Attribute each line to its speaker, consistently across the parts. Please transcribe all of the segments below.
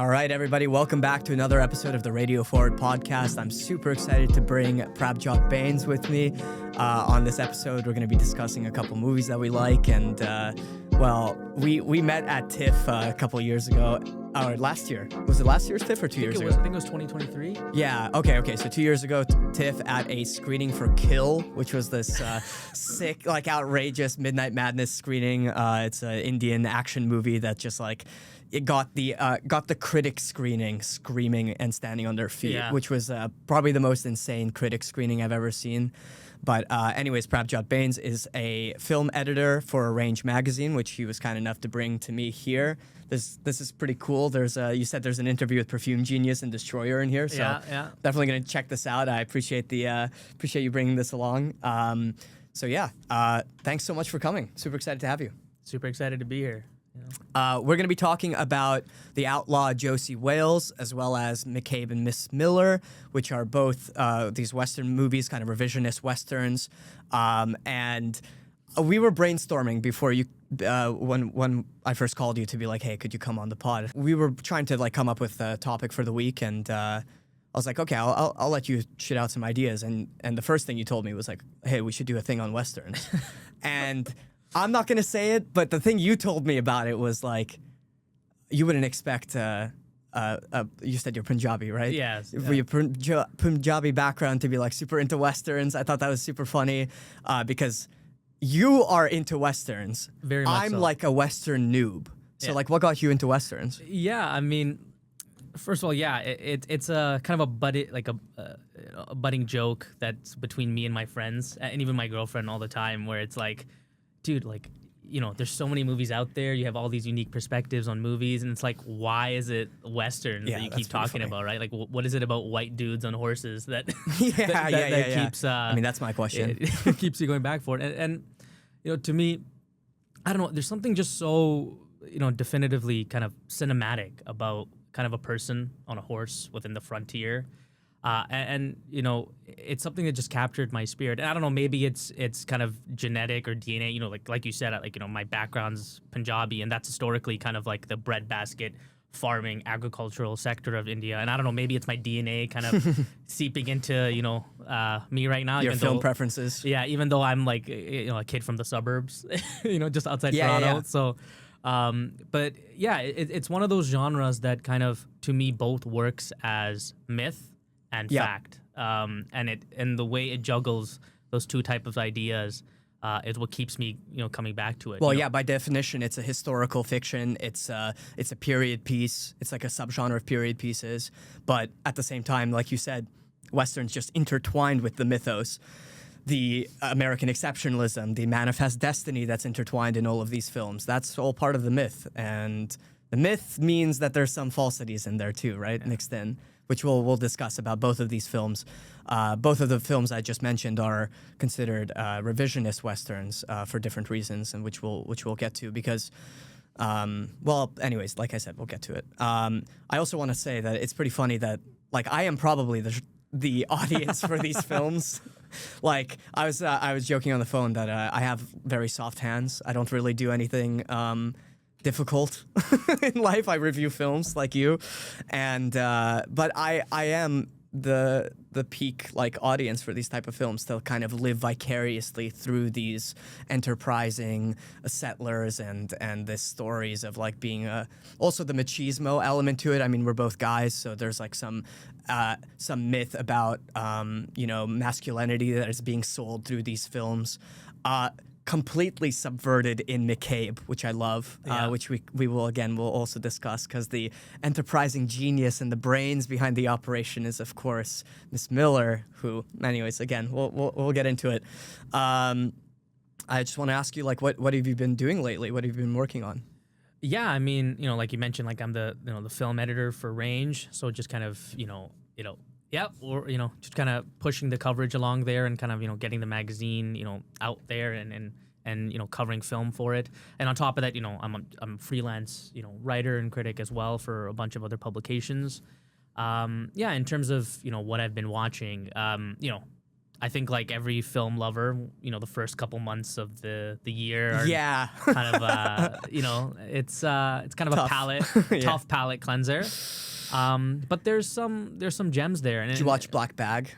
Speaker 1: All right, everybody, welcome back to another episode of the Radio FWD podcast. I'm super excited to bring Prabhjot Bains with me. On this episode, we're going to be discussing a couple movies that we like. And, we met at TIFF a couple years ago, or last year. Was it last year's TIFF or 2 years ago?
Speaker 2: I think it was 2023.
Speaker 1: Yeah, okay. So 2 years ago, TIFF at a screening for Kill, which was this sick, like outrageous Midnight Madness screening. It's an Indian action movie that just like... It got the Critic screening screaming and standing on their feet, which was probably the most insane Critic screening I've ever seen. But anyways, Prabhjot Bains is a film editor for RANGE Magazine, which he was kind enough to bring to me here. This is pretty cool. There's you said there's an interview with Perfume Genius and Destroyer in here, so definitely gonna check this out. I appreciate you bringing this along. Thanks so much for coming. Super excited to have you.
Speaker 2: Super excited to be here.
Speaker 1: We're going to be talking about the Outlaw Josey Wales as well as McCabe and Mrs. Miller, which are both these Western movies, kind of revisionist Westerns. And we were brainstorming before you, when I first called you to be like, hey, could you come on the pod? We were trying to like come up with a topic for the week, and I was like, okay, I'll let you shit out some ideas. And the first thing you told me was like, hey, we should do a thing on Westerns. And I'm not going to say it, but the thing you told me about it was like, you wouldn't expect, you said you're Punjabi, right?
Speaker 2: Yes.
Speaker 1: For your Punjabi background to be like super into Westerns. I thought that was super funny because you are into Westerns.
Speaker 2: Very much
Speaker 1: I'm
Speaker 2: so.
Speaker 1: like a Western noob. So like what got you into Westerns?
Speaker 2: Yeah, I mean, first of all, it's a kind of a budding joke that's between me and my friends and even my girlfriend all the time, where it's like, dude, like, you know, there's so many movies out there. You have all these unique perspectives on movies, and it's like, why is it Westerns that you keep talking about, right? Like, what is it about white dudes on horses that that keeps?
Speaker 1: I mean, that's my question.
Speaker 2: It keeps you going back for it, and you know, to me, I don't know. There's something just so, you know, definitively kind of cinematic about kind of a person on a horse within the frontier. And you know, it's something that just captured my spirit. And I don't know, maybe it's kind of genetic or DNA. You know, like you said, like, you know, my background's Punjabi, and that's historically kind of like the breadbasket farming agricultural sector of India. And I don't know, maybe it's my DNA kind of seeping into, you know, me right now.
Speaker 1: Your film preferences.
Speaker 2: Yeah, even though I'm like, you know, a kid from the suburbs, you know, just outside Toronto.
Speaker 1: Yeah.
Speaker 2: So, but yeah, it's one of those genres that kind of, to me, both works as myth and fact, and the way it juggles those two types of ideas is what keeps me, you know, coming back to it.
Speaker 1: Well, yeah, by definition, it's a historical fiction. It's a period piece. It's like a subgenre of period pieces. But at the same time, like you said, Westerns just intertwined with the mythos, the American exceptionalism, the manifest destiny that's intertwined in all of these films. That's all part of the myth, and the myth means that there's some falsities in there too, right? Mixed in, which we'll discuss about both of these films. Both of the films I just mentioned are considered revisionist Westerns for different reasons, and which we'll get to because, anyways, like I said, we'll get to it. I also want to say that it's pretty funny that like I am probably the audience for these films. Like I was joking on the phone that I have very soft hands. I don't really do anything difficult in life. I review films like you, and but I am the peak like audience for these type of films to kind of live vicariously through these enterprising settlers and the stories of like being also the machismo element to it. I mean, we're both guys, so there's like some myth about you know, masculinity that is being sold through these films. Completely subverted in McCabe, which I love, which we'll also discuss, because the enterprising genius and the brains behind the operation is, of course, Miss Miller, who, anyways, again, we'll get into it. I just want to ask you, like, what have you been doing lately? What have you been working on?
Speaker 2: Yeah, I mean, you know, like you mentioned, like I'm the film editor for Range, so just kind of, or, you know, just kind of pushing the coverage along there and kind of, you know, getting the magazine, you know, out there and you know, covering film for it. And on top of that, you know, I'm a freelance, you know, writer and critic as well for a bunch of other publications. In terms of, you know, what I've been watching, you know, I think like every film lover, the first couple months of the year are
Speaker 1: Yeah.
Speaker 2: kind of it's kind of
Speaker 1: Tough.
Speaker 2: a palate tough palate cleanser. But there's some gems there. And
Speaker 1: Did you watch Black Bag?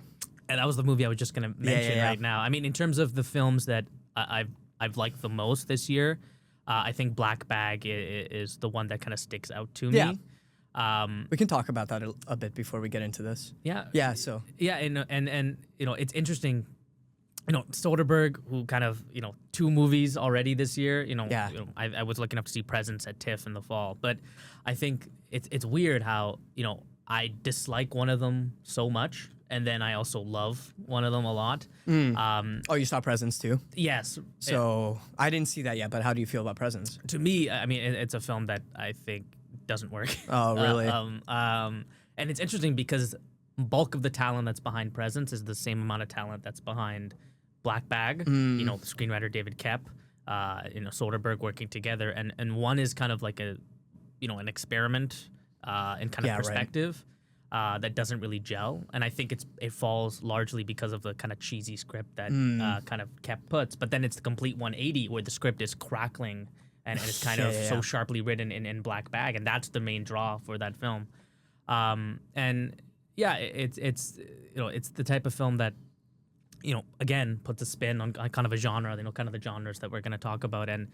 Speaker 2: And that was the movie I was just gonna mention
Speaker 1: yeah.
Speaker 2: right now. I mean, in terms of the films that I've liked the most this year, I think Black Bag is the one that kind of sticks out to me.
Speaker 1: Yeah. We can talk about that a bit before we get into this.
Speaker 2: Yeah.
Speaker 1: Yeah. So.
Speaker 2: Yeah, and it's interesting. Soderbergh, who kind of 2 movies already this year.
Speaker 1: Yeah.
Speaker 2: I was lucky enough to see Presence at TIFF in the fall, but I think it's weird how I dislike one of them so much, and then I also love one of them a lot.
Speaker 1: Oh, you saw Presence too?
Speaker 2: Yes.
Speaker 1: So I didn't see that yet, but how do you feel about Presence?
Speaker 2: To me, I mean, it's a film that I think doesn't work.
Speaker 1: Oh, really?
Speaker 2: And it's interesting because bulk of the talent that's behind Presence is the same amount of talent that's behind Black Bag. The screenwriter David Koepp, Soderbergh working together, and one is kind of like an experiment in kind of perspective. That doesn't really gel, and I think it falls largely because of the kind of cheesy script that kind of Koepp puts. But then it's the complete 180 where the script is crackling and it's kind of so sharply written in Black Bag, and that's the main draw for that film. And yeah, it's the type of film that again puts a spin on kind of a genre, kind of the genres that we're going to talk about, and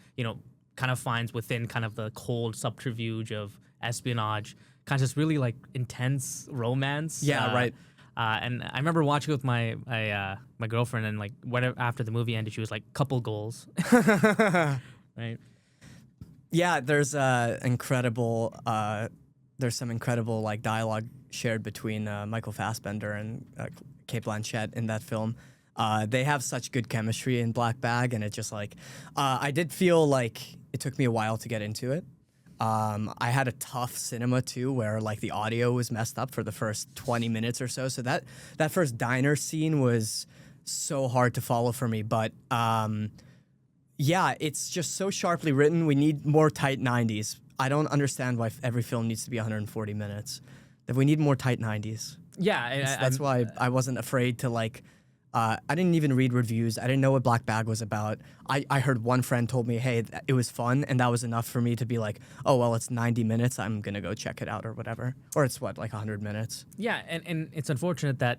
Speaker 2: kind of finds within kind of the cold subterfuge of espionage kind of this really like intense romance.
Speaker 1: Yeah, right.
Speaker 2: And I remember watching with my girlfriend, and like after the movie ended, she was like, "Couple goals," right?
Speaker 1: Yeah, there's some incredible like dialogue shared between Michael Fassbender and Cate Blanchett in that film. They have such good chemistry in Black Bag, and it just like I did feel like it took me a while to get into it. I had a tough cinema too, where like the audio was messed up for the first 20 minutes or so. So that first diner scene was so hard to follow for me. But yeah, it's just so sharply written. We need more tight 90s. I don't understand why every film needs to be 140 minutes. That we need more tight 90s.
Speaker 2: Yeah,
Speaker 1: that's why I wasn't afraid to like. I didn't even read reviews. I didn't know what Black Bag was about. I heard one friend told me, hey, it was fun, and that was enough for me to be like, oh, well, it's 90 minutes. I'm going to go check it out or whatever. Or it's like 100 minutes.
Speaker 2: Yeah, and it's unfortunate that,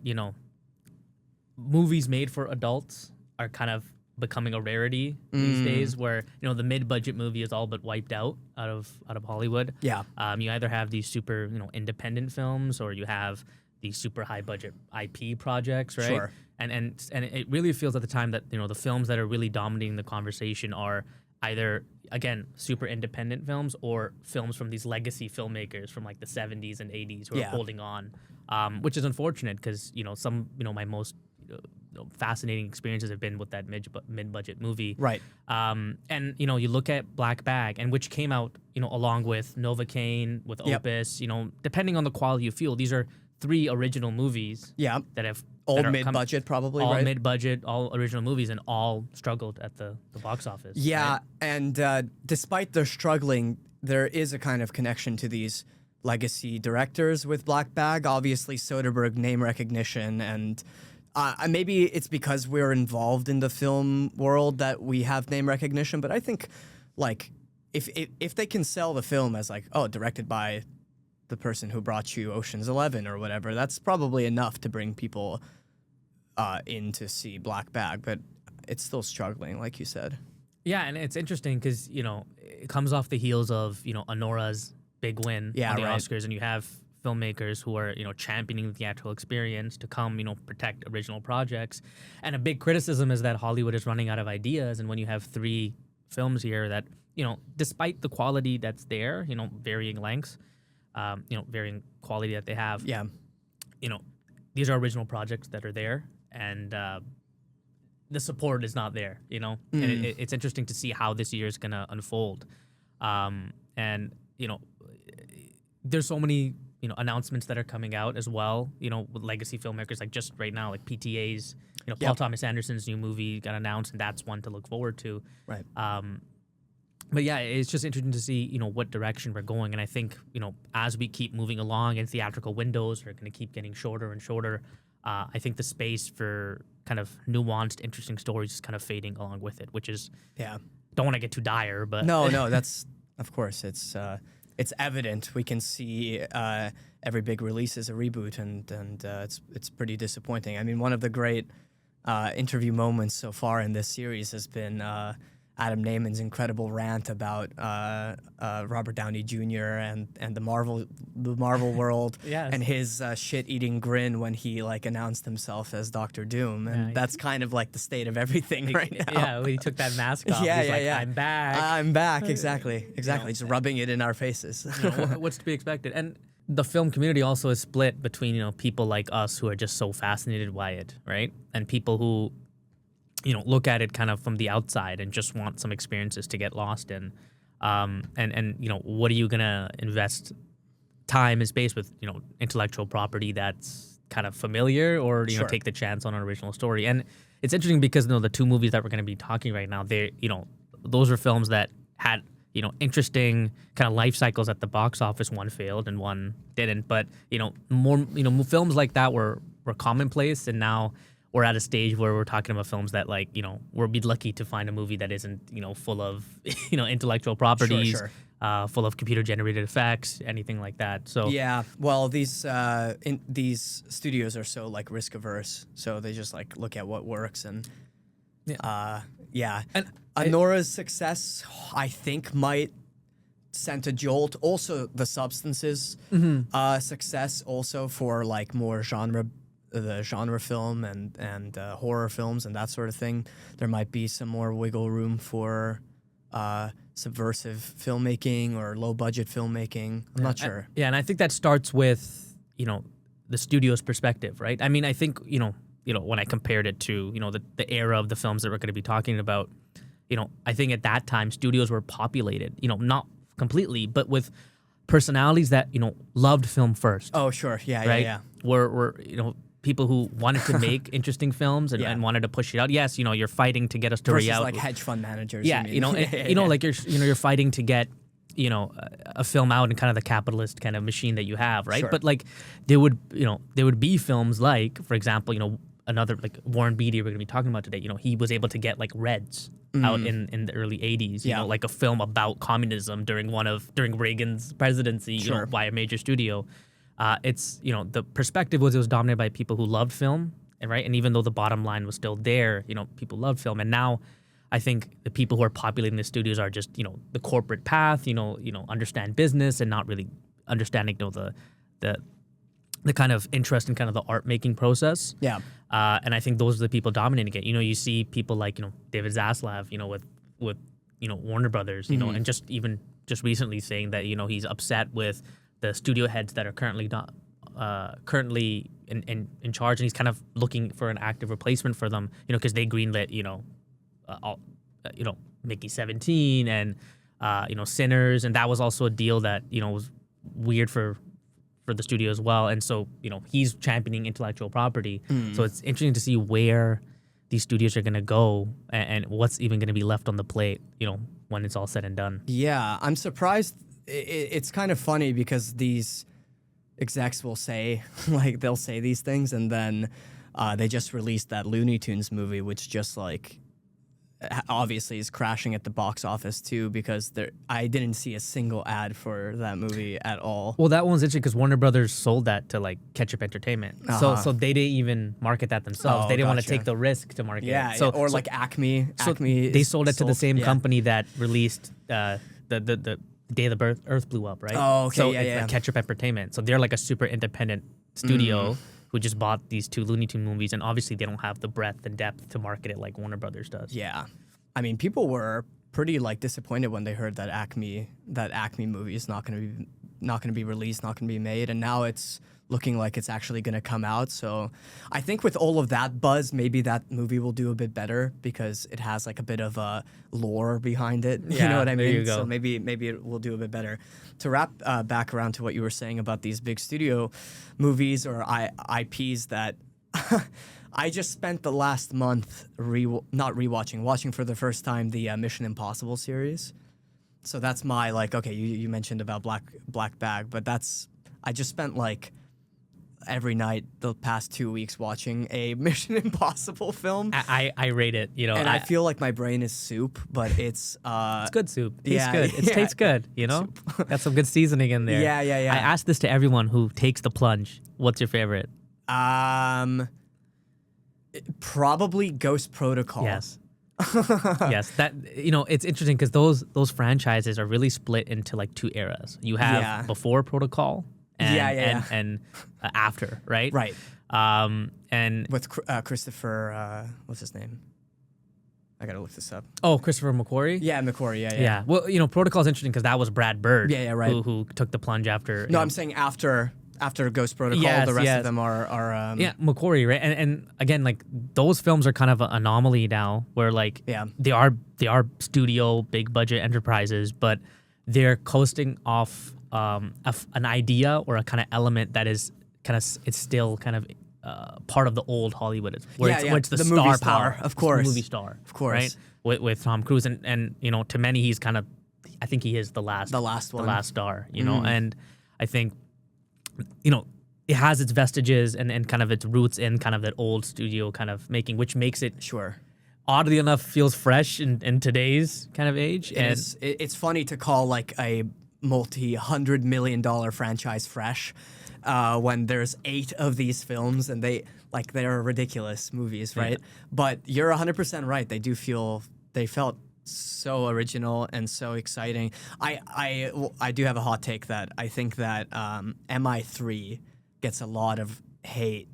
Speaker 2: movies made for adults are kind of becoming a rarity these days, where, the mid-budget movie is all but wiped out of Hollywood.
Speaker 1: Yeah.
Speaker 2: You either have these super, independent films, or you have these super high-budget IP projects, right?
Speaker 1: Sure.
Speaker 2: And it really feels at the time that the films that are really dominating the conversation are either, again, super independent films, or films from these legacy filmmakers from like the 70s and 80s who are holding on, which is unfortunate because some my most fascinating experiences have been with that mid-budget movie,
Speaker 1: right?
Speaker 2: And you look at Black Bag, and which came out along with Novocaine, with Opus, depending on the quality you feel, these are 3 original movies that have
Speaker 1: all mid-budget, probably,
Speaker 2: all
Speaker 1: right?
Speaker 2: mid-budget, all original movies, and all struggled at the box office.
Speaker 1: Yeah,
Speaker 2: right?
Speaker 1: and despite their struggling, there is a kind of connection to these legacy directors with Black Bag. Obviously, Soderbergh name recognition, and maybe it's because we're involved in the film world that we have name recognition. But I think, like, if they can sell the film as like, oh, directed by the person who brought you Ocean's 11 or whatever, that's probably enough to bring people in to see Black Bag, but it's still struggling, like you said.
Speaker 2: Yeah, and it's interesting because, it comes off the heels of, Anora's big win on the Oscars, and you have filmmakers who are, championing the theatrical experience to come, protect original projects. And a big criticism is that Hollywood is running out of ideas, and when you have 3 films here that, despite the quality that's there, varying lengths, varying quality that they have, these are original projects that are there, and the support is not there, and it's interesting to see how this year is going to unfold. And there's so many announcements that are coming out as well, with legacy filmmakers, like just right now, like PTA's, Paul Thomas Anderson's new movie got announced, and that's one to look forward to.
Speaker 1: Right.
Speaker 2: But yeah, it's just interesting to see, what direction we're going. And I think, as we keep moving along and theatrical windows are going to keep getting shorter and shorter, I think the space for kind of nuanced, interesting stories is kind of fading along with it, which is don't want to get too dire, but
Speaker 1: no, that's of course it's evident. We can see every big release is a reboot, and it's pretty disappointing. I mean, one of the great interview moments so far in this series has been Adam Neyman's incredible rant about Robert Downey Jr. and the Marvel world, and his shit-eating grin when he like announced himself as Doctor Doom, and that's kind of like the state of everything right now.
Speaker 2: Yeah, when he took that mask off, he's like, I'm back.
Speaker 1: Exactly, just rubbing it in our faces.
Speaker 2: What's to be expected? And the film community also is split between people like us who are just so fascinated by it, right, and people who look at it kind of from the outside and just want some experiences to get lost in. And what are you going to invest time and space with, intellectual property that's kind of familiar, or, take the chance on an original story? And it's interesting because, the two movies that we're going to be talking right now, they, those are films that had, interesting kind of life cycles at the box office. One failed and one didn't. But, more, films like that were commonplace, and now we're at a stage where we're talking about films that, like, we'll be lucky to find a movie that isn't, full of, intellectual properties, full of computer-generated effects, anything like that. So
Speaker 1: yeah, well, these studios are so like risk-averse, so they just like look at what works, and And Nora's success, I think, might send a jolt. Also, The Substance's success also for like more genre film and horror films and that sort of thing. There might be some more wiggle room for subversive filmmaking or low budget filmmaking. I'm not sure.
Speaker 2: And I think that starts with the studio's perspective, right? I mean, I think when I compared it to the era of the films that we're going to be talking about, I think at that time studios were populated, not completely, but with personalities that loved film first.
Speaker 1: Oh, sure,
Speaker 2: right?
Speaker 1: Yeah.
Speaker 2: Were people who wanted to make interesting films and wanted to push it out. Yes, you're fighting to get us to
Speaker 1: reality. Like hedge fund managers.
Speaker 2: Yeah, like you're fighting to get a film out in kind of the capitalist kind of machine that you have, right?
Speaker 1: Sure.
Speaker 2: But like there would be films like, for example, another like Warren Beatty we're going to be talking about today. He was able to get like Reds out in the early 80s, like a film about communism during Reagan's presidency, by a major studio. It's the perspective was it was dominated by people who loved film, right? And even though the bottom line was still there, people loved film. And now I think the people who are populating the studios are just the corporate path, understand business and not really understanding the kind of interest in kind of the art making process.
Speaker 1: Yeah.
Speaker 2: And I think those are the people dominating it. You see people like David Zaslav, with Warner Brothers, and just recently saying that he's upset with the studio heads that are currently in charge, and he's kind of looking for an active replacement for them, because they greenlit, Mickey 17 and Sinners, and that was also a deal that was weird for the studio as well. And so he's championing intellectual property. So it's interesting to see where these studios are going to go and what's even going to be left on the plate, when it's all said and done.
Speaker 1: Yeah, I'm surprised. It's kind of funny because these execs will say, like, they'll say these things, and then they just released that Looney Tunes movie, which just, like, obviously is crashing at the box office, too, because I didn't see a single ad for that movie at all.
Speaker 2: Well, that one's interesting because Warner Brothers sold that to, like, Ketchup Entertainment. So they didn't even market that themselves. They didn't want to take the risk to market it.
Speaker 1: Or like Acme. Acme
Speaker 2: they sold it to the same company that released the Day the Earth Blew Up, right?
Speaker 1: Oh, okay,
Speaker 2: so it's like Ketchup Entertainment. So they're like a super independent studio who just bought these two Looney Tunes movies, and obviously they don't have the breadth and depth to market it like Warner Brothers does.
Speaker 1: Yeah. I mean, people were pretty like disappointed when they heard that Acme movie is not going to be released, not going to be made, and now it's looking like it's actually going to come out. So I think with all of that buzz, maybe that movie will do a bit better because it has like a bit of a lore behind it.
Speaker 2: Yeah,
Speaker 1: you know what I mean?
Speaker 2: There you go.
Speaker 1: So maybe it will do a bit better. To wrap back around to what you were saying about these big studio movies or IPs that I just spent the last month watching for the first time the Mission Impossible series. So that's my, like, okay, you mentioned about Black Bag, but I just spent like every night the past 2 weeks watching a Mission Impossible film.
Speaker 2: I rate it, you know.
Speaker 1: And I feel like my brain is soup, but it's
Speaker 2: good soup. Tastes good. It tastes good, you know? Got some good seasoning in there.
Speaker 1: Yeah.
Speaker 2: I ask this to everyone who takes the plunge. What's your favorite?
Speaker 1: Probably Ghost Protocol.
Speaker 2: Yes. Yes, that, you know, it's interesting because those franchises are really split into like two eras. You have before Protocol and after, right?
Speaker 1: Right.
Speaker 2: And
Speaker 1: with Christopher, what's his name? I gotta look this up.
Speaker 2: Oh, Christopher McQuarrie?
Speaker 1: Yeah, McQuarrie, yeah.
Speaker 2: Well, you know, Protocol's interesting because that was Brad Bird.
Speaker 1: Yeah, right.
Speaker 2: Who took the plunge after.
Speaker 1: No, I'm saying after Ghost Protocol, the rest of them are
Speaker 2: McQuarrie, right? And again, like those films are kind of an anomaly now, where like they are studio big budget enterprises, but they're coasting off an idea or a kind of element that is kind of it's still kind of part of the old Hollywood, where it's the star power,
Speaker 1: of course,
Speaker 2: movie star,
Speaker 1: of course,
Speaker 2: right? With Tom Cruise, and you know, to many he's kind of, I think he is the last one, the last star, you know, and I think, you know, it has its vestiges and kind of its roots in kind of that old studio kind of making, which makes it oddly enough feels fresh in today's kind of age.
Speaker 1: It's funny to call like a multi-$100 million franchise fresh when there's 8 of these films and they're ridiculous movies, right? But you're 100% right. They felt so original and so exciting. I do have a hot take that I think that MI3 gets a lot of hate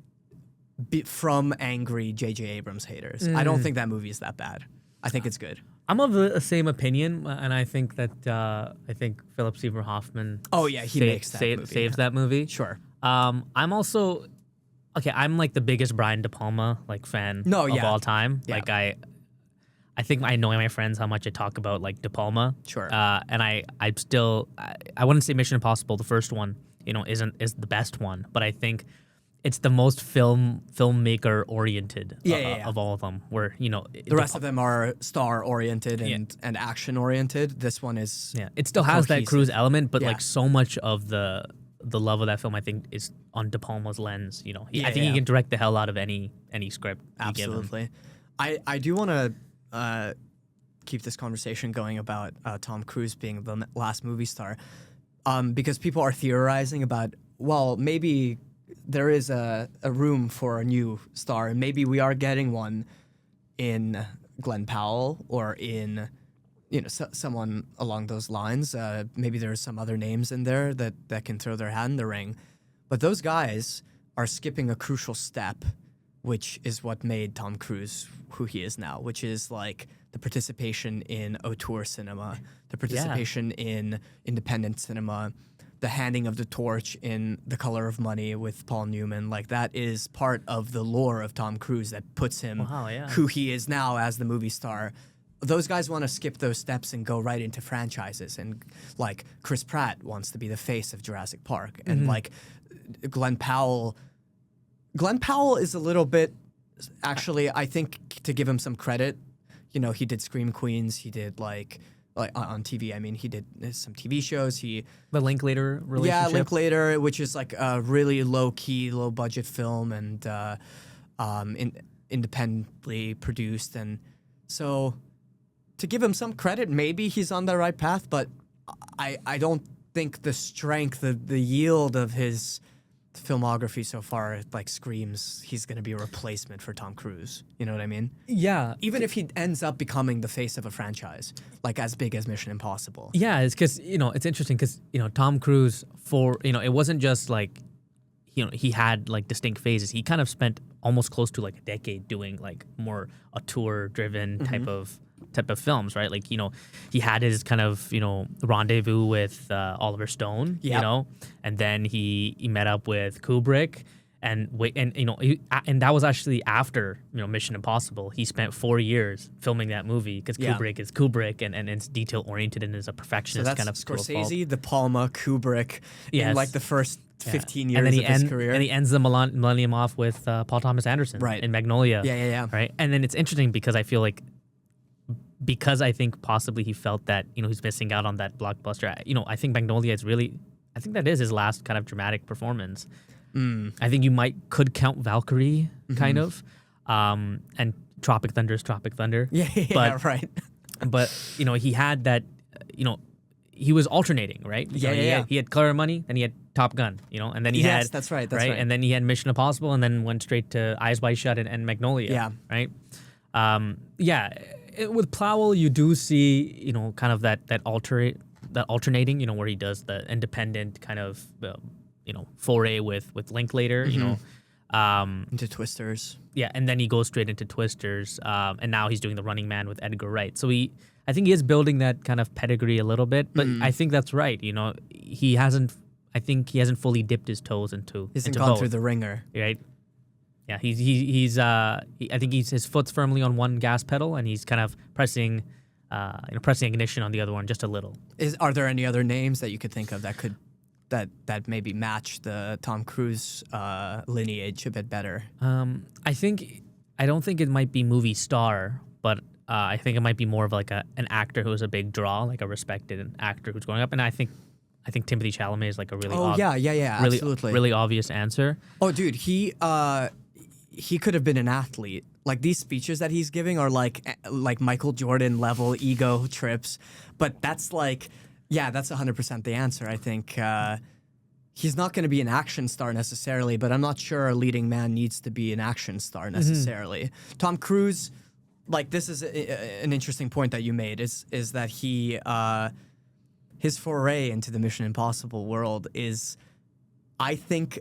Speaker 1: from angry J.J. Abrams haters. I don't think that movie is that bad. I think it's good.
Speaker 2: I'm of the same opinion, and I think that Philip Seymour Hoffman.
Speaker 1: Oh yeah, he makes that movie.
Speaker 2: Saves that movie.
Speaker 1: Sure.
Speaker 2: I'm also I'm like the biggest Brian De Palma fan of all time.
Speaker 1: Yeah.
Speaker 2: Like I think I know my friends how much I talk about like De Palma.
Speaker 1: Sure.
Speaker 2: And I wouldn't say Mission Impossible, the first one, you know, is the best one, but I think it's the most filmmaker oriented of all of them. Where, you know,
Speaker 1: the rest of them are star oriented and action oriented. This one is
Speaker 2: it still has that Cruise element, but like so much of the love of that film, I think, is on De Palma's lens. You know, I think he can direct the hell out of any script.
Speaker 1: Absolutely. I do want to keep this conversation going about Tom Cruise being the last movie star, because people are theorizing about, well, maybe there is a room for a new star, and maybe we are getting one in Glenn Powell or in, you know, someone along those lines. Maybe there's some other names in there that can throw their hat in the ring. But those guys are skipping a crucial step, which is what made Tom Cruise who he is now, which is like the participation in auteur cinema, the participation in independent cinema, the handing of the torch in The Color of Money with Paul Newman. Like, that is part of the lore of Tom Cruise that puts him who he is now as the movie star. Those guys want to skip those steps and go right into franchises. And like Chris Pratt wants to be the face of Jurassic Park. And like Glenn Powell is a little bit, actually, I think, to give him some credit, you know, he did Scream Queens, he did like on TV. I mean, he did some TV shows. The
Speaker 2: Linklater relationship.
Speaker 1: Yeah, Linklater, which is like a really low key, low budget film and independently produced. And so, to give him some credit, maybe he's on the right path. But I don't think the strength, the yield of his filmography so far like screams he's going to be a replacement for Tom Cruise. You know what I mean?
Speaker 2: Yeah.
Speaker 1: Even if he ends up becoming the face of a franchise, like as big as Mission Impossible.
Speaker 2: Yeah, it's because, you know, it's interesting because, you know, Tom Cruise, it wasn't just like, you know, he had like distinct phases. He kind of spent almost close to like a decade doing like more auteur-driven type of films, right? Like, you know, he had his kind of, you know, rendezvous with Oliver Stone, you know, and then he met up with Kubrick, and you know, and that was actually after, you know, Mission Impossible. He spent 4 years filming that movie because Kubrick is Kubrick and it's detail oriented and is a perfectionist. So that's kind of
Speaker 1: Scorsese, De Palma, Kubrick in like the first 15 years of his career.
Speaker 2: And he ends the millennium off with Paul Thomas Anderson in Magnolia.
Speaker 1: Yeah.
Speaker 2: Right. And then it's interesting because I feel like, because I think possibly he felt that, you know, he's missing out on that blockbuster. You know, I think Magnolia is really, I think that is his last kind of dramatic performance. I think you could count Valkyrie, kind of. And Tropic Thunder is Tropic Thunder.
Speaker 1: Yeah, right.
Speaker 2: But, he had that, he was alternating, right? He had Color Money, then he had Top Gun, and then he had...
Speaker 1: Yes, that's right.
Speaker 2: And then he had Mission Impossible, and then went straight to Eyes Wide Shut and Magnolia, right? With Plowell, you do see, kind of that alternating, where he does the independent kind of, foray with Linklater,
Speaker 1: into Twisters.
Speaker 2: Yeah, and then he goes straight into Twisters, and now he's doing The Running Man with Edgar Wright. So I think he is building that kind of pedigree a little bit, but I think that's right. He hasn't fully dipped his toes into
Speaker 1: gone
Speaker 2: both,
Speaker 1: through the ringer,
Speaker 2: right? Yeah, I think his foot's firmly on one gas pedal, and he's kind of pressing ignition on the other one just a little.
Speaker 1: Are there any other names that you could think of that could that maybe match the Tom Cruise lineage a bit better?
Speaker 2: I don't think it might be movie star, but I think it might be more of like an actor who's a big draw, like a respected actor who's going up. And I think Timothée Chalamet is like a really
Speaker 1: absolutely
Speaker 2: really obvious answer.
Speaker 1: Oh, dude, he could have been an athlete. Like these speeches that he's giving are like Michael Jordan level ego trips, but that's like. Yeah, that's 100% the answer. I think he's not going to be an action star necessarily, but I'm not sure a leading man needs to be an action star necessarily. Tom Cruise, like this is an interesting point that you made, is that he his foray into the Mission Impossible world is, I think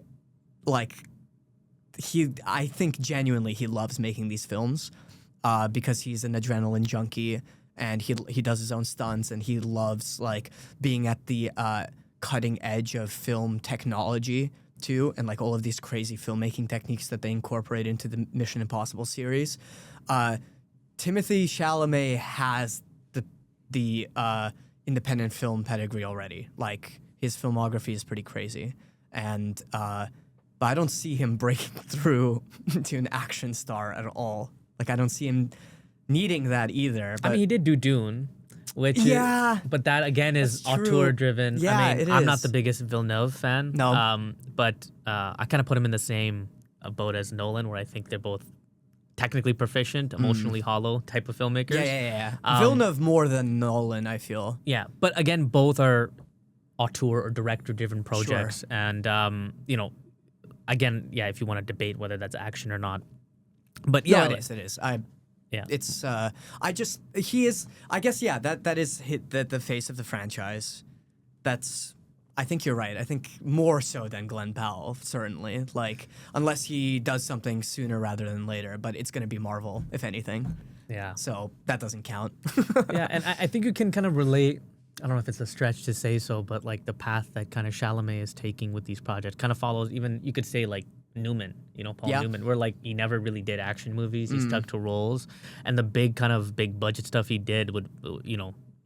Speaker 1: genuinely he loves making these films because he's an adrenaline junkie. And he does his own stunts, and he loves like being at the cutting edge of film technology too, and like all of these crazy filmmaking techniques that they incorporate into the Mission Impossible series. Timothée Chalamet has the independent film pedigree already. Like his filmography is pretty crazy, and but I don't see him breaking through to an action star at all. Like I don't see him needing that either. But
Speaker 2: he did do Dune, which but that again is auteur driven.
Speaker 1: Yeah, it is.
Speaker 2: I'm not the biggest Villeneuve fan.
Speaker 1: No.
Speaker 2: But I kind of put him in the same boat as Nolan, where I think they're both technically proficient, emotionally hollow type of filmmakers.
Speaker 1: Yeah. Villeneuve more than Nolan, I feel.
Speaker 2: Yeah, but again, both are auteur or director driven projects, and again, if you want to debate whether that's action or not, but
Speaker 1: no, it is. It's that is the face of the franchise. I think you're right. I think more so than Glenn Powell, certainly. Like unless he does something sooner rather than later, but it's going to be Marvel if anything.
Speaker 2: Yeah.
Speaker 1: So that doesn't count.
Speaker 2: Yeah, and I think you can kind of relate. I don't know if it's a stretch to say so, but like the path that kind of Chalamet is taking with these projects kind of follows. Even you could say like Newman, Paul Newman, where like he never really did action movies. He stuck to roles, and the big budget stuff he did would,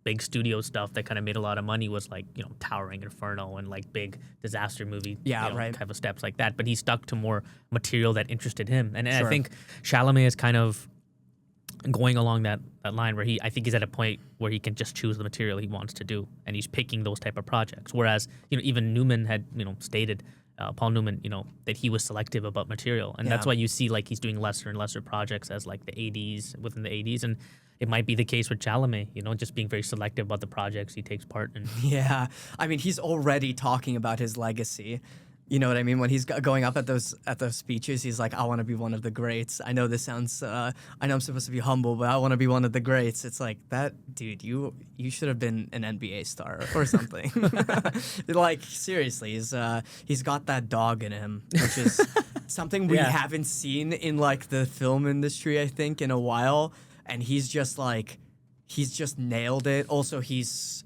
Speaker 2: big studio stuff that kind of made a lot of money was like, Towering Inferno and like big disaster movie, type of steps like that. But he stuck to more material that interested him, and I think Chalamet is kind of going along that line where I think he's at a point where he can just choose the material he wants to do, and he's picking those type of projects. Whereas even Newman had stated. Paul Newman, that he was selective about material. And that's why you see like he's doing lesser and lesser projects as like within the 80s. And it might be the case with Chalamet, just being very selective about the projects he takes part in.
Speaker 1: Yeah. I mean, he's already talking about his legacy. You know what I mean? When he's going up at those speeches, he's like, I want to be one of the greats. I know this sounds, I know I'm supposed to be humble, but I want to be one of the greats. It's like, that dude, you should have been an NBA star or something. Like, seriously, he's got that dog in him, which is something we haven't seen in like the film industry, I think, in a while. And he's just nailed it. Also, he's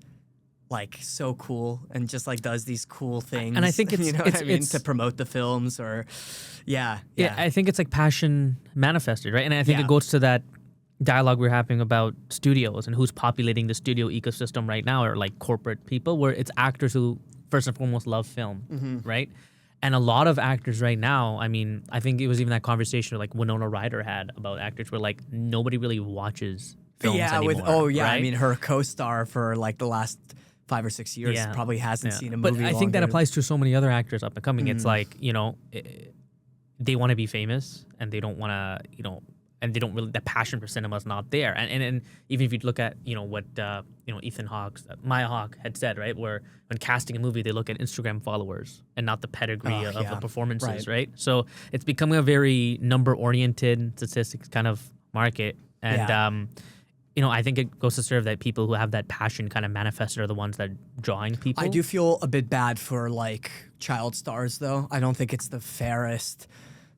Speaker 1: like so cool and just like does these cool things,
Speaker 2: and I think it's
Speaker 1: to promote the films or
Speaker 2: I think it's like passion manifested, right? And I think it goes to that dialogue we're having about studios and who's populating the studio ecosystem right now, or like corporate people, where it's actors who first and foremost love film, right? And a lot of actors right now, I mean, I think it was even that conversation like Winona Ryder had about actors where like nobody really watches films anymore.
Speaker 1: Right? I mean, her co-star for like the last 5 or 6 years
Speaker 2: Yeah.
Speaker 1: probably hasn't seen a
Speaker 2: But
Speaker 1: movie.
Speaker 2: I think that
Speaker 1: longer.
Speaker 2: applies to so many other actors up and coming. It's like, they want to be famous and they don't want to, and they don't really, the passion for cinema is not there. And even if you look at, what, Ethan Hawke's, Maya Hawke had said, right, where when casting a movie, they look at Instagram followers and not the pedigree of the performances, right? So it's becoming a very number-oriented statistics kind of market. And, I think it goes to serve that people who have that passion kind of manifested are the ones that are drawing people.
Speaker 1: I do feel a bit bad for like child stars, though. I don't think it's the fairest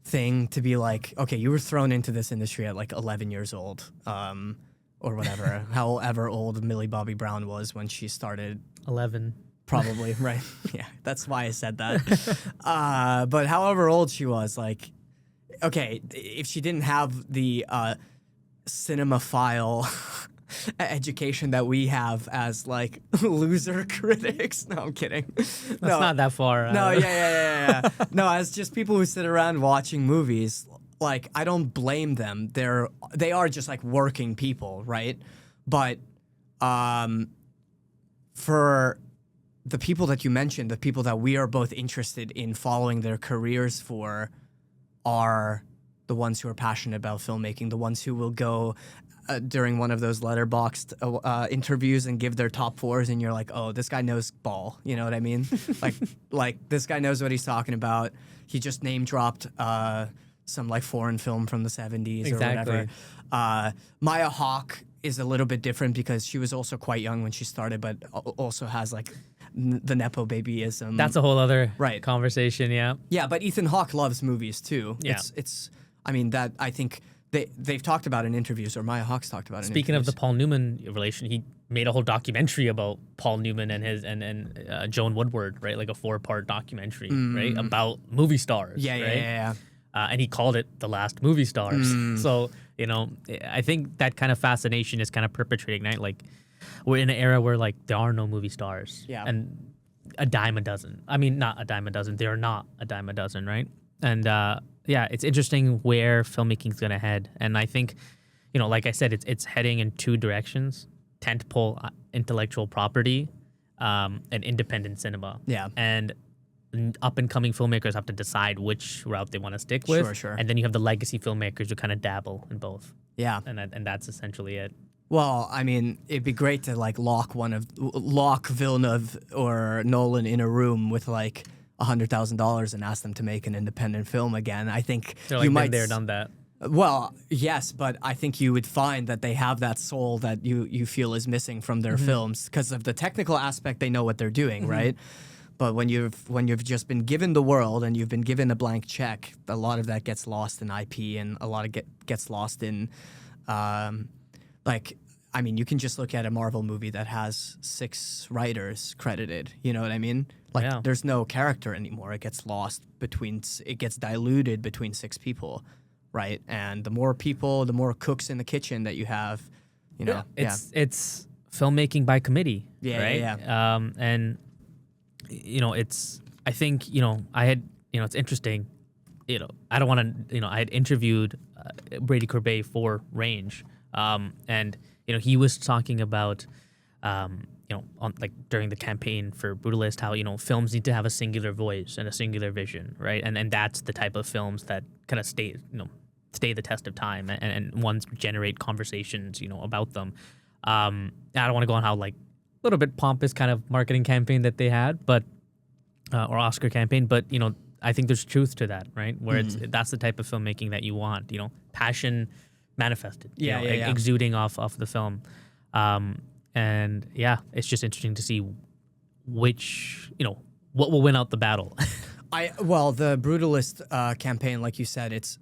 Speaker 1: thing to be like, okay, you were thrown into this industry at like 11 years old, or whatever, however old Millie Bobby Brown was when she started.
Speaker 2: 11.
Speaker 1: Probably, right? Yeah, that's why I said that. But however old she was, like, okay, if she didn't have the cinemaphile education that we have as like loser critics. No, I'm kidding.
Speaker 2: That's not that far.
Speaker 1: No, yeah. No, as just people who sit around watching movies, like I don't blame them. They are just like working people, right? But for the people that you mentioned, the people that we are both interested in following their careers for are the ones who are passionate about filmmaking, the ones who will go during one of those letterboxed interviews and give their top fours, and you're like, oh, this guy knows ball. You know what I mean? like this guy knows what he's talking about. He just name dropped some like foreign film from the 70s or whatever. Maya Hawke is a little bit different because she was also quite young when she started, but also has like the Nepo babyism.
Speaker 2: That's a whole other conversation, yeah.
Speaker 1: Yeah, but Ethan Hawke loves movies too.
Speaker 2: Yeah.
Speaker 1: It's I mean, that I think they've talked about in interviews, or Maya Hawke's talked about in interviews.
Speaker 2: Speaking of the Paul Newman relation, he made a whole documentary about Paul Newman and his and Joan Woodward, right? Like a 4-part documentary, right? About movie stars.
Speaker 1: Yeah.
Speaker 2: And he called it The Last Movie Stars. So, I think that kind of fascination is kind of perpetuating, right? Like, we're in an era where, like, there are no movie stars.
Speaker 1: Yeah.
Speaker 2: And a dime a dozen. I mean, not a dime a dozen. They are not a dime a dozen, right? And, it's interesting where filmmaking's going to head. And I think, like I said, it's heading in two directions. Tentpole intellectual property and independent cinema.
Speaker 1: Yeah.
Speaker 2: And up-and-coming filmmakers have to decide which route they want to stick with.
Speaker 1: Sure.
Speaker 2: And then you have the legacy filmmakers who kind of dabble in both.
Speaker 1: Yeah.
Speaker 2: And that's essentially it.
Speaker 1: Well, I mean, it'd be great to like lock Villeneuve or Nolan in a room with like $100,000 and ask them to make an independent film again. I think
Speaker 2: They're like,
Speaker 1: you might
Speaker 2: been there, done that.
Speaker 1: Well, yes, but I think you would find that they have that soul that you feel is missing from their films because of the technical aspect. They know what they're doing, right? But when you've just been given the world and you've been given a blank check, a lot of that gets lost in IP and a lot of gets lost in, you can just look at a Marvel movie that has 6 writers credited. You know what I mean? There's no character anymore. It gets lost it gets diluted between 6 people, right? And the more people, the more cooks in the kitchen that you have,
Speaker 2: It's filmmaking by committee, right?
Speaker 1: Yeah.
Speaker 2: And I think, I had, it's interesting, I don't want to, I had interviewed Brady Corbet for Range, and, he was talking about, during the campaign for Brutalist, how, films need to have a singular voice and a singular vision, right? And that's the type of films that kind of stay the test of time and ones generate conversations, about them. I don't want to go on how, like, a little bit pompous kind of marketing campaign that they had, but or Oscar campaign, but I think there's truth to that, right? Where that's the type of filmmaking that you want, passion manifested, exuding off the film, and it's just interesting to see which what will win out the battle.
Speaker 1: The Brutalist campaign, like you said, it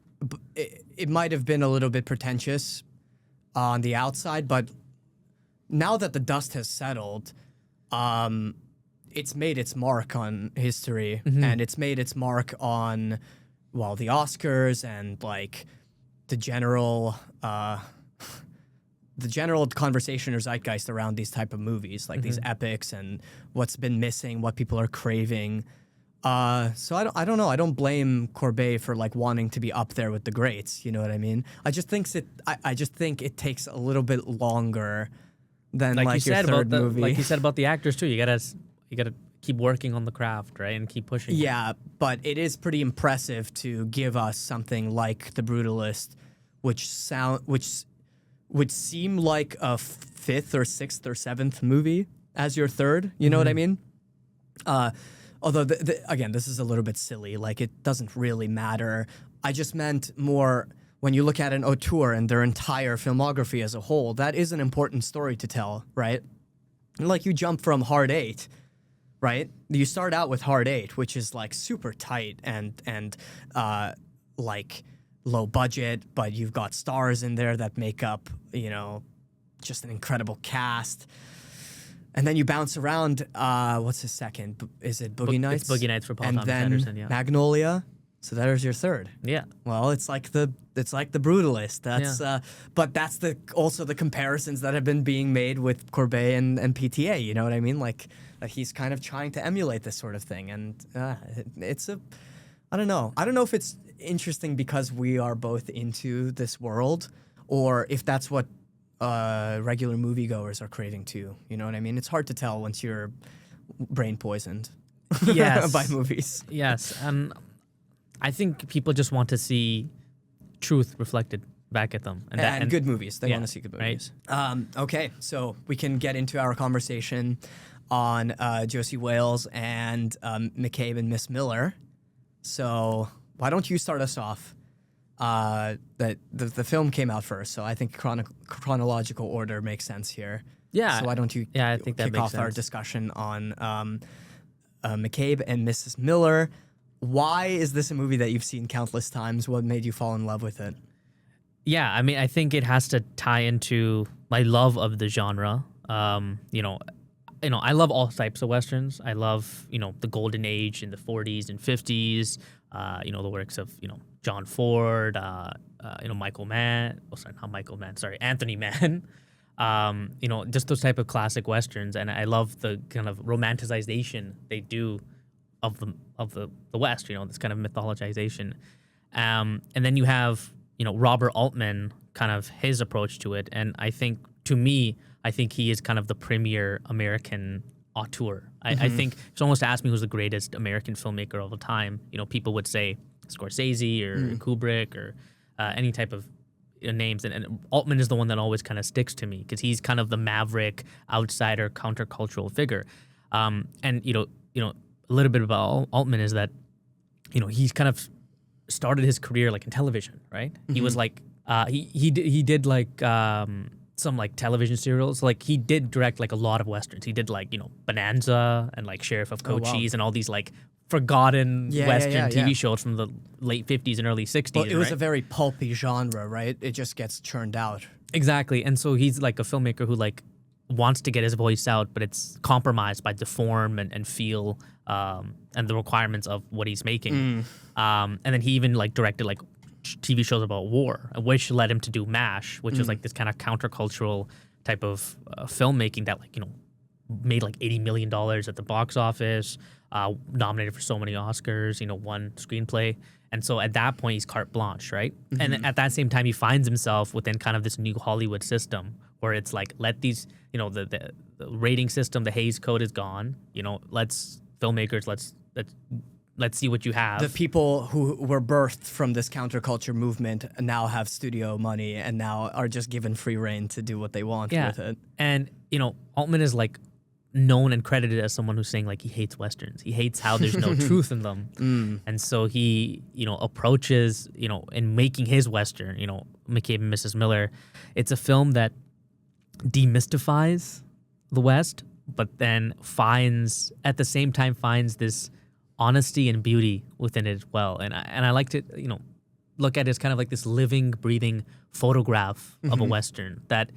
Speaker 1: might have been a little bit pretentious on the outside, but now that the dust has settled, it's made its mark on history, and it's made its mark on, the Oscars and like the general conversation or zeitgeist around these type of movies, like these epics and what's been missing, what people are craving. So I don't know. I don't blame Corbet for like wanting to be up there with the greats. You know what I mean? I just think it takes a little bit longer than
Speaker 2: like you
Speaker 1: your
Speaker 2: said
Speaker 1: third
Speaker 2: about the
Speaker 1: movie.
Speaker 2: like you said about the actors too. You gotta keep working on the craft, right, and keep pushing.
Speaker 1: Yeah, but it is pretty impressive to give us something like The Brutalist, which would seem like a fifth or sixth or seventh movie as your third. You know what I mean? Although, again, this is a little bit silly. Like, it doesn't really matter. I just meant more when you look at an auteur and their entire filmography as a whole, that is an important story to tell, right? Like, you jump from Hard Eight, right? You start out with Hard Eight, which is, like, super tight and like, low budget, but you've got stars in there that make up, you know, just an incredible cast. And then you bounce around. What's his second? Is it Boogie Nights?
Speaker 2: It's Boogie Nights for Paul
Speaker 1: and
Speaker 2: Thomas
Speaker 1: then
Speaker 2: Anderson. Yeah.
Speaker 1: Magnolia. So there's your third.
Speaker 2: Yeah.
Speaker 1: Well, it's like the Brutalist. That's but that's also the comparisons that have been being made with Courbet and PTA. You know what I mean? Like he's kind of trying to emulate this sort of thing, and it's I don't know. I don't know if it's interesting because we are both into this world, or if that's what regular moviegoers are craving too. You know what I mean? It's hard to tell once you're brain poisoned by movies.
Speaker 2: Yes. I think people just want to see truth reflected back at them.
Speaker 1: And good movies. They want to see good
Speaker 2: right?
Speaker 1: movies. Okay, so we can get into our conversation on Josie Wales and McCabe and Miss Miller. So why don't you start us off? The film came out first, so I think chronological order makes sense here.
Speaker 2: Yeah.
Speaker 1: So why don't you
Speaker 2: I think that
Speaker 1: kick
Speaker 2: makes
Speaker 1: off our
Speaker 2: sense.
Speaker 1: discussion on McCabe and Mrs. Miller? Why is this a movie that you've seen countless times? What made you fall in love with it?
Speaker 2: Yeah, I mean, I think it has to tie into my love of the genre. You know, I love all types of westerns. I love, the golden age in the 40s and 50s. The works of, John Ford, Michael Mann. Oh, sorry, not Michael Mann. Sorry, Anthony Mann. Just those type of classic westerns, and I love the kind of romanticization they do of the West. This kind of mythologization. And then you have Robert Altman, kind of his approach to it, and I think he is kind of the premier American auteur. I think if someone was to ask me who's the greatest American filmmaker of all time, people would say Scorsese or Kubrick or any type of names. And Altman is the one that always kind of sticks to me because he's kind of the maverick, outsider, countercultural figure. A little bit about Altman is that, he's kind of started his career like in television, right? He was like, he did like some like television serials. Like he did direct like a lot of westerns. He did like, Bonanza and like Sheriff of Cochise and all these like forgotten Western TV shows from the late 50s and early 60s.
Speaker 1: But it was a very pulpy genre, right? It just gets churned out.
Speaker 2: Exactly. And so he's like a filmmaker who like wants to get his voice out, but it's compromised by the form and feel and the requirements of what he's making. And then he even like directed like TV shows about war, which led him to do MASH, which is like this kind of countercultural type of filmmaking that like, made like $80 million at the box office, nominated for so many Oscars, won screenplay. And so at that point, he's carte blanche, right? And at that same time, he finds himself within kind of this new Hollywood system where it's like, let these, the rating system, the Hays Code is gone. Let's see what you have.
Speaker 1: The people who were birthed from this counterculture movement now have studio money and now are just given free reign to do what they want with it.
Speaker 2: And, Altman is like known and credited as someone who's saying like he hates westerns. He hates how there's no truth in them. And so he, approaches, in making his western, McCabe and Mrs. Miller. It's a film that demystifies the West, but then at the same time finds this honesty and beauty within it as well. And I like to, look at it as kind of like this living, breathing photograph of a Western that,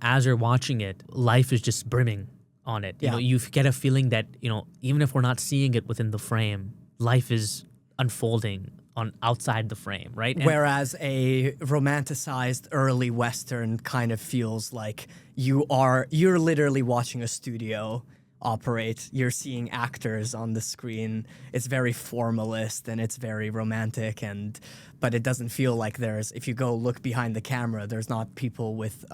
Speaker 2: as you're watching it, life is just brimming on it. You get a feeling that, even if we're not seeing it within the frame, life is unfolding on outside the frame, right?
Speaker 1: Whereas a romanticized early Western kind of feels like you're literally watching a studio operate. You're seeing actors on the screen. It's very formalist and it's very romantic, but it doesn't feel like if you go look behind the camera, there's not people with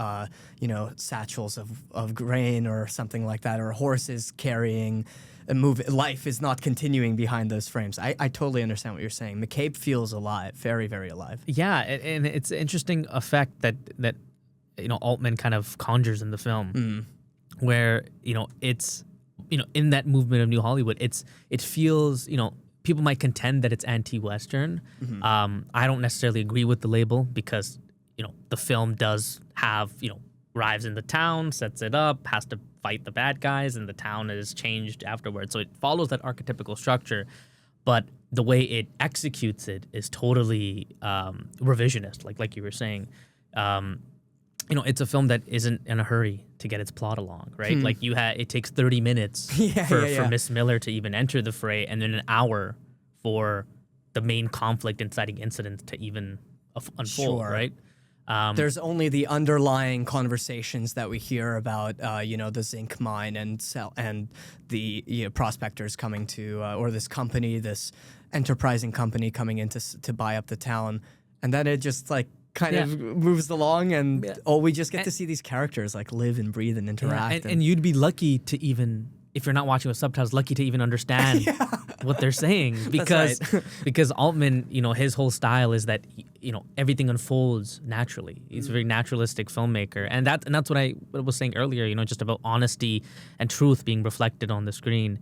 Speaker 1: satchels of grain or something like that, or horses carrying a move. Life is not continuing behind those frames. I totally understand what you're saying. McCabe feels alive, very, very alive.
Speaker 2: Yeah, and it's an interesting effect that Altman kind of conjures in the film, where it's in that movement of New Hollywood, it feels people might contend that it's anti-Western. I don't necessarily agree with the label because the film does have arrives in the town, sets it up, has to fight the bad guys, and the town is changed afterwards. So it follows that archetypical structure, but the way it executes it is totally revisionist, like you were saying. It's a film that isn't in a hurry to get its plot along, right? Like it takes 30 minutes for Miss Miller to even enter the fray, and then an hour for the main conflict inciting incidents to even unfold, right?
Speaker 1: There's only the underlying conversations that we hear about, the zinc mine and the prospectors coming to, or this company, this enterprising company coming in to buy up the town, and then it just kind of moves along, and we just get to see these characters live and breathe and interact.
Speaker 2: And you'd be lucky to even, if you're not watching with subtitles, lucky to even understand what they're saying, because because Altman, his whole style is that everything unfolds naturally. He's a very naturalistic filmmaker, and that's what I was saying earlier. Just about honesty and truth being reflected on the screen.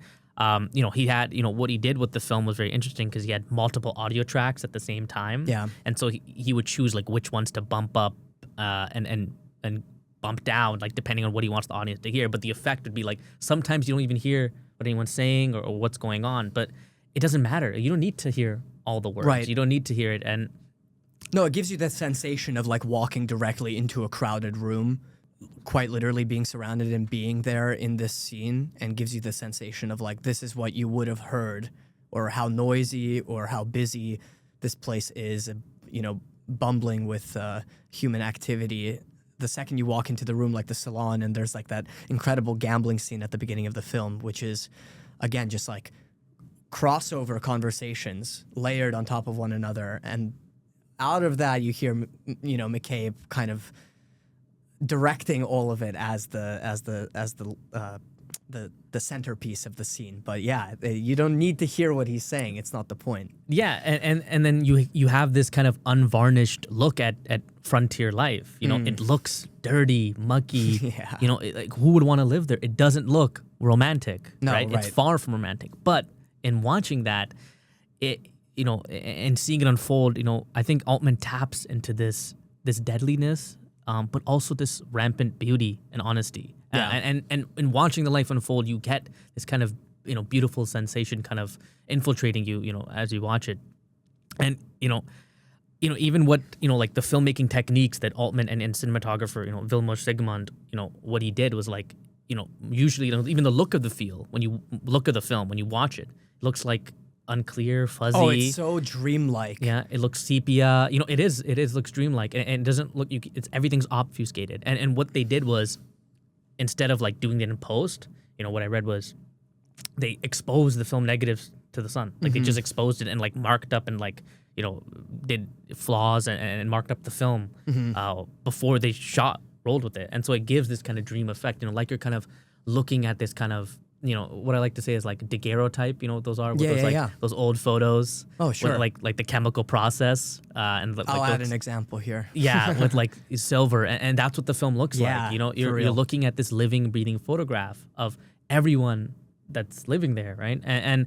Speaker 2: He had, what he did with the film was very interesting because he had multiple audio tracks at the same time. Yeah. And so he would choose which ones to bump up and bump down, depending on what he wants the audience to hear. But the effect would be sometimes you don't even hear what anyone's saying or what's going on, but it doesn't matter. You don't need to hear all the words. Right. You don't need to hear it. And
Speaker 1: no, it gives you that sensation of walking directly into a crowded room, quite literally being surrounded and being there in this scene, and gives you the sensation of this is what you would have heard, or how noisy or how busy this place is, bumbling with human activity. The second you walk into the room, the salon, and there's that incredible gambling scene at the beginning of the film, which is, again, just crossover conversations layered on top of one another. And out of that, you hear, McCabe kind of directing all of it as the centerpiece of the scene. But you don't need to hear what he's saying. It's not the point.
Speaker 2: Yeah, and then you have this kind of unvarnished look at frontier life. It looks dirty, mucky. Who would want to live there? It doesn't look romantic, right? It's far from romantic. But in watching that, and seeing it unfold, I think Altman taps into this deadliness, but also this rampant beauty and honesty. And in watching the life unfold, you get this kind of beautiful sensation kind of infiltrating you, as you watch it. And even what the filmmaking techniques that Altman and cinematographer Vilmos Zsigmond, what he did was usually even the look of the film when you watch it, looks unclear, fuzzy.
Speaker 1: Oh, it's so dreamlike.
Speaker 2: Yeah, it looks sepia. It looks dreamlike, and it doesn't look. Everything's obfuscated. And what they did was, instead of doing it in post, what I read was, they exposed the film negatives to the sun. They just exposed it and marked up and did flaws and marked up the film before they rolled with it. And so it gives this kind of dream effect. You're kind of looking at this kind of. What I like to say is daguerreotype. What those are? Those old photos. Oh, sure. With, the chemical process. And
Speaker 1: I'll add an example here.
Speaker 2: Yeah, with silver, and that's what the film looks like. You're looking at this living, breathing photograph of everyone that's living there, right? And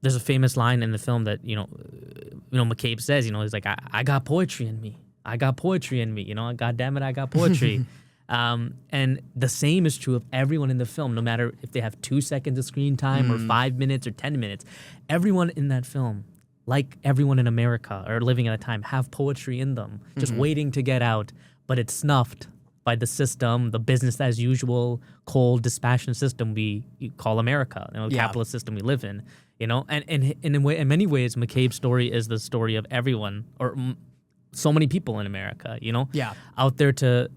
Speaker 2: there's a famous line in the film that McCabe says. He's like, I got poetry in me. I got poetry in me. God damn it, I got poetry. And the same is true of everyone in the film, no matter if they have 2 seconds of screen time or 5 minutes or 10 minutes. Everyone in that film, like everyone in America or living at a time, have poetry in them, just waiting to get out, but it's snuffed by the system, the business as usual, cold, dispassionate system we call America, capitalist system we live in, And in many ways, McCabe's story is the story of everyone, or so many people in America, out there to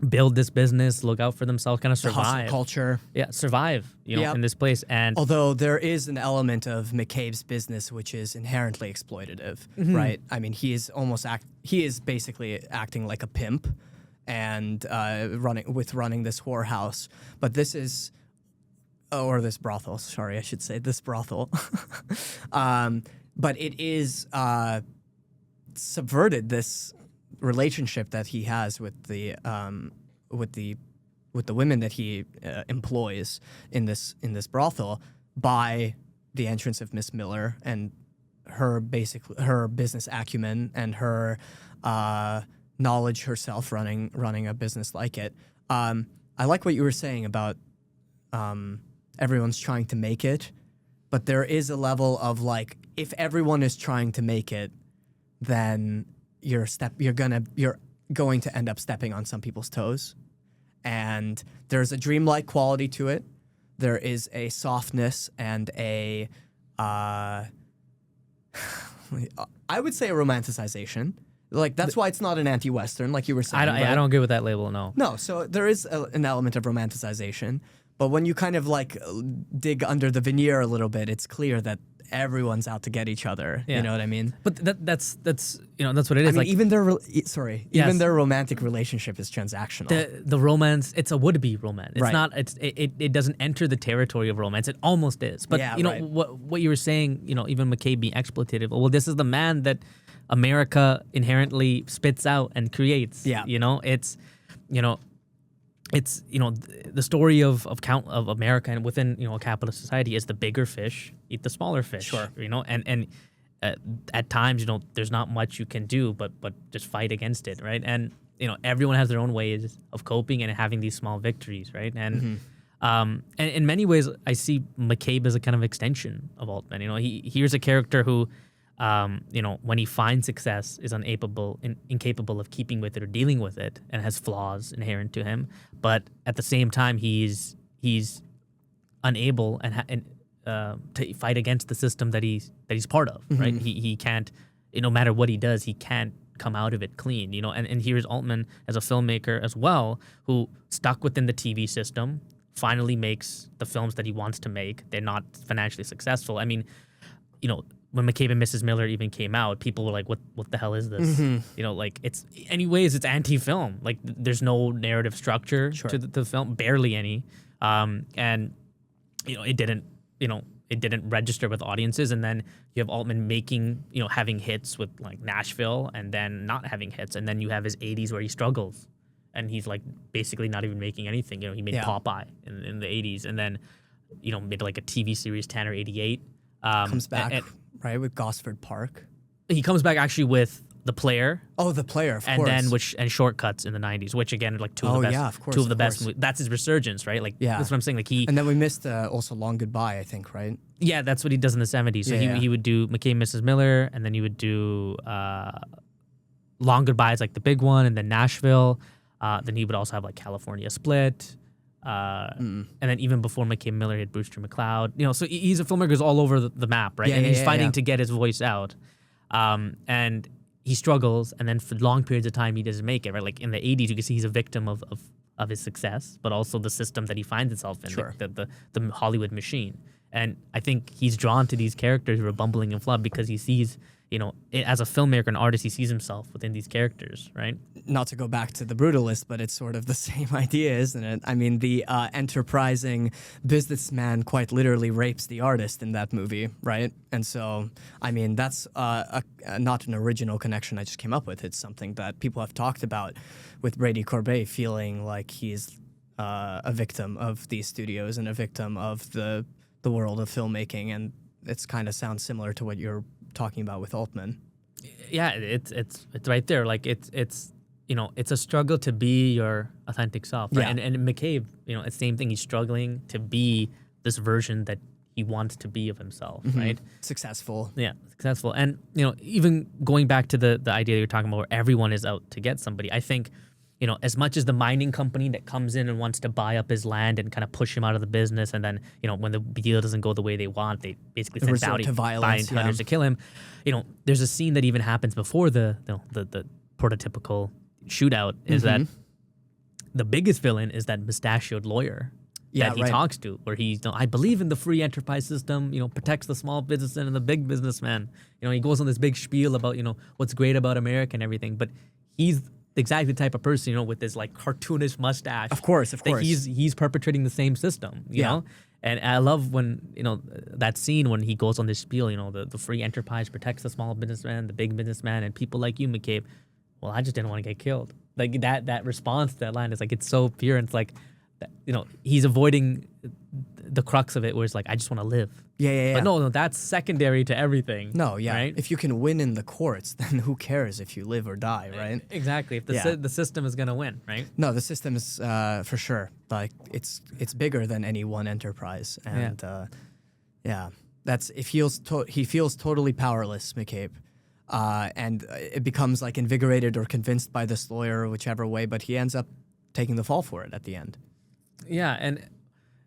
Speaker 2: build this business, look out for themselves, kind of
Speaker 1: The hustle
Speaker 2: survive.
Speaker 1: culture.
Speaker 2: Yeah, survive,
Speaker 1: Yep.
Speaker 2: in this place. And
Speaker 1: Although there is an element of McCabe's business which is inherently exploitative, right? I mean, he is basically acting like a pimp and running this whorehouse. But this brothel. Sorry, I should say this brothel. But it is subverted this relationship that he has with the women that he employs in this brothel by the entrance of Miss Miller and her business acumen and her knowledge herself running a business like it. I like what you were saying about everyone's trying to make it, but there is a level of like, if everyone is trying to make it, then you're going to end up stepping on some people's toes. And there's a dreamlike quality to it. There is a softness and a I would say a romanticization. Like, that's why it's not an anti-Western, like you were saying.
Speaker 2: I don't agree with that label, no.
Speaker 1: No, so there is an element of romanticization, but when you kind of like dig under the veneer a little bit, it's clear that everyone's out to get each other.
Speaker 2: Yeah.
Speaker 1: You know what I mean?
Speaker 2: But that's what it is.
Speaker 1: I mean,
Speaker 2: like,
Speaker 1: even their romantic relationship is transactional.
Speaker 2: the romance, it's a would-be romance. It's
Speaker 1: Right.
Speaker 2: not. It doesn't enter the territory of romance. It almost is. But
Speaker 1: Yeah, right.
Speaker 2: what you were saying. even McCabe being exploitative. Well, this is the man that America inherently spits out and creates.
Speaker 1: Yeah.
Speaker 2: It's the story of America and within a capitalist society is the bigger fish eat the smaller fish.
Speaker 1: Sure.
Speaker 2: And at times there's not much you can do but just fight against it, right? And everyone has their own ways of coping and having these small victories, right? And and in many ways I see McCabe as a kind of extension of Altman. Here's a character who when he finds success is incapable of keeping with it or dealing with it and has flaws inherent to him. But at the same time, he's unable to fight against the system that he's part of, right? He can't, no matter what he does, he can't come out of it clean, and here's Altman as a filmmaker as well, who stuck within the TV system, finally makes the films that he wants to make. They're not financially successful. I mean, when McCabe and Mrs. Miller even came out, people were like, what the hell is this? It's anti-film. Like, there's no narrative structure to the film, barely any. And it didn't register with audiences. And then you have Altman making, having hits with like Nashville and then not having hits. And then you have his 80s where he struggles and he's like basically not even making anything. He made Popeye in the 80s and then, made like a TV series, Tanner 88.
Speaker 1: Comes back, right, with Gosford Park.
Speaker 2: He comes back actually with The Player.
Speaker 1: Oh, The Player, of
Speaker 2: and
Speaker 1: course.
Speaker 2: And Shortcuts in the 90s, which again are like two of the best movies. That's his resurgence, right? Like, that's what I'm saying. Like,
Speaker 1: and then we missed also Long Goodbye, I think, right?
Speaker 2: Yeah, that's what he does in the 70s. So he would do McCabe and Mrs. Miller, and then he would do Long Goodbye is like the big one, and then Nashville. Then he would also have like California Split. And then even before McCabe Miller, he had Brewster McCloud. So he's a filmmaker who's all over the map, right? And he's fighting to get his voice out. And he struggles, and then for long periods of time, he doesn't make it, right? Like in the 80s, you can see he's a victim of his success, but also the system that he finds himself in, the Hollywood machine. And I think he's drawn to these characters who are bumbling and flawed because he sees, as a filmmaker and artist, he sees himself within these characters, right?
Speaker 1: Not to go back to The Brutalist, but it's sort of the same idea, isn't it? I mean, the enterprising businessman quite literally rapes the artist in that movie, right? And so, I mean, that's not an original connection I just came up with. It's something that people have talked about with Brady Corbet feeling like he's a victim of these studios and a victim of the world of filmmaking, and it's kind of sounds similar to what you're talking about with Altman.
Speaker 2: Yeah, it's right there. Like it's a struggle to be your authentic self, right?
Speaker 1: Yeah.
Speaker 2: And McCabe, it's the same thing. He's struggling to be this version that he wants to be of himself, right?
Speaker 1: Successful.
Speaker 2: Yeah, successful. And even going back to the idea that you're talking about, where everyone is out to get somebody, I think. As much as the mining company that comes in and wants to buy up his land and kind of push him out of the business, and then, when the deal doesn't go the way they want, they basically send bounty hunters to kill him. There's a scene that even happens before the prototypical shootout is that the biggest villain is that mustachioed lawyer that he
Speaker 1: right.
Speaker 2: talks to, where he's, I believe in the free enterprise system, protects the small businessman and the big businessman. He goes on this big spiel about, what's great about America and everything, but he's exactly the type of person, with this like cartoonish mustache.
Speaker 1: Of course.
Speaker 2: That he's perpetrating the same system, you know? And I love when, that scene when he goes on this spiel, the free enterprise protects the small businessman, the big businessman, and people like you, McCabe. Well, I just didn't want to get killed. Like that response to that line is like, it's so pure. And it's like, he's avoiding the crux of it, where it's like, I just want to live.
Speaker 1: Yeah.
Speaker 2: But no, that's secondary to everything.
Speaker 1: No, yeah.
Speaker 2: Right?
Speaker 1: If you can win in the courts, then who cares if you live or die, right?
Speaker 2: Exactly. If the system is going to win, right?
Speaker 1: No, the system is for sure. Like it's bigger than any one enterprise, and he feels totally powerless, McCabe, and it becomes like invigorated or convinced by this lawyer, whichever way. But he ends up taking the fall for it at the end.
Speaker 2: Yeah, and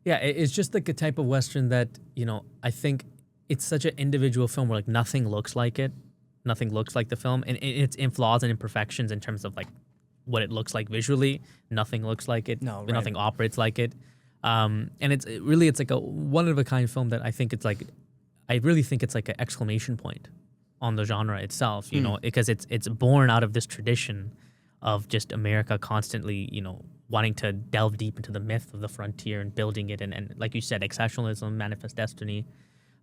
Speaker 2: it's just like a type of Western that, I think it's such an individual film where like nothing looks like it. Nothing looks like the film. And it's in flaws and imperfections in terms of like what it looks like visually. Nothing looks like it.
Speaker 1: No, right.
Speaker 2: Nothing operates like it. And it's like a one-of-a-kind film that I really think it's like an exclamation point on the genre itself, because it's born out of this tradition of just America constantly, wanting to delve deep into the myth of the frontier and building it, and like you said, exceptionalism, manifest destiny.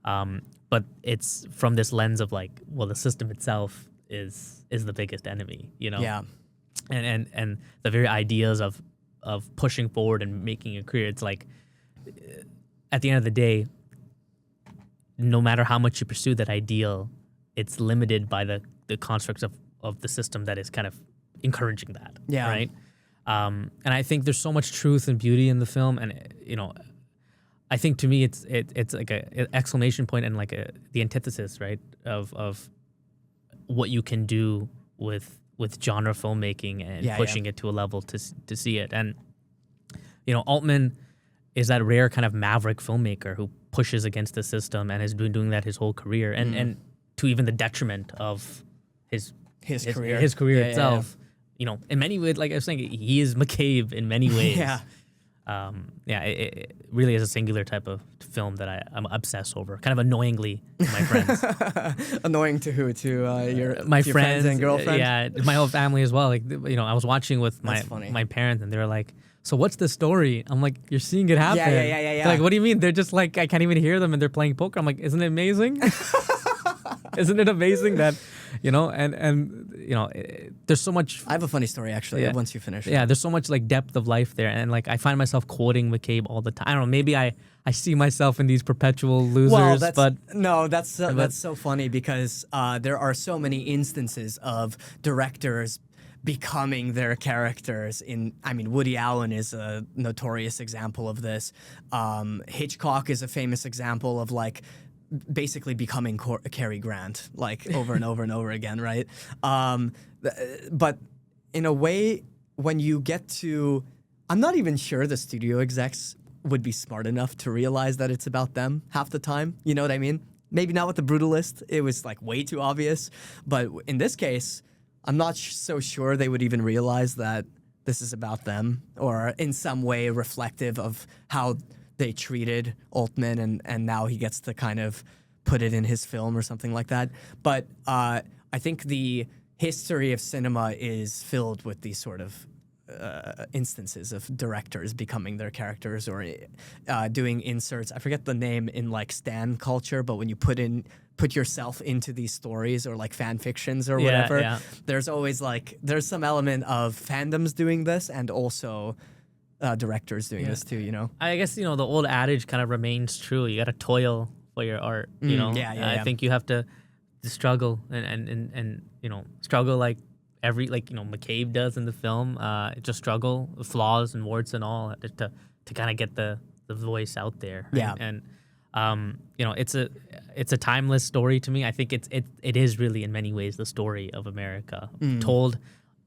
Speaker 2: But it's from this lens of like, well, the system itself is the biggest enemy,
Speaker 1: Yeah.
Speaker 2: And the very ideas of pushing forward and making a career. It's like, at the end of the day, no matter how much you pursue that ideal, it's limited by the constructs of the system that is kind of encouraging that.
Speaker 1: Yeah.
Speaker 2: Right. And I think there's so much truth and beauty in the film, and I think to me it's like an exclamation point and like the antithesis, right, of what you can do with genre filmmaking and pushing it to a level to see it. And Altman is that rare kind of maverick filmmaker who pushes against the system and has been doing that his whole career, and to even the detriment of his career itself. In many ways, like I was saying, he is McCabe in many ways. It really is a singular type of film that I'm obsessed over, kind of annoyingly to my friends.
Speaker 1: Annoying to who? To your
Speaker 2: friends
Speaker 1: friends and girlfriend?
Speaker 2: Yeah, my whole family as well. Like, I was watching with my parents, and they were like, so what's the story? I'm like, you're seeing it happen.
Speaker 1: Yeah.
Speaker 2: They're like, what do you mean? They're just like, I can't even hear them, and they're playing poker. I'm like, isn't it amazing? Isn't it amazing that, there's so much.
Speaker 1: I have a funny story actually. Once you finish.
Speaker 2: Yeah, there's so much like depth of life there, and like I find myself quoting McCabe all the time. I don't know. Maybe I see myself in these perpetual losers.
Speaker 1: That's so funny because there are so many instances of directors becoming their characters. Woody Allen is a notorious example of this. Hitchcock is a famous example of like basically becoming Cary Grant, like over and over and over again, right? But in a way, when you get to, I'm not even sure the studio execs would be smart enough to realize that it's about them half the time. You know what I mean? Maybe not with The Brutalist. It was like way too obvious. But in this case, I'm not so sure they would even realize that this is about them or in some way reflective of how they treated Altman, and now he gets to kind of put it in his film or something like that. But I think the history of cinema is filled with these sort of instances of directors becoming their characters or doing inserts. I forget the name in like stan culture, but when you put yourself into these stories or like fan fictions or whatever, there's always like there's some element of fandoms doing this and also directors doing this too,
Speaker 2: I guess, the old adage kind of remains true. You got to toil for your art, I think you have to struggle and struggle like McCabe does in the film, just struggle, flaws and warts and all to kind of get the voice out there. Right?
Speaker 1: Yeah.
Speaker 2: And, it's a timeless story to me. I think it is really in many ways the story of America told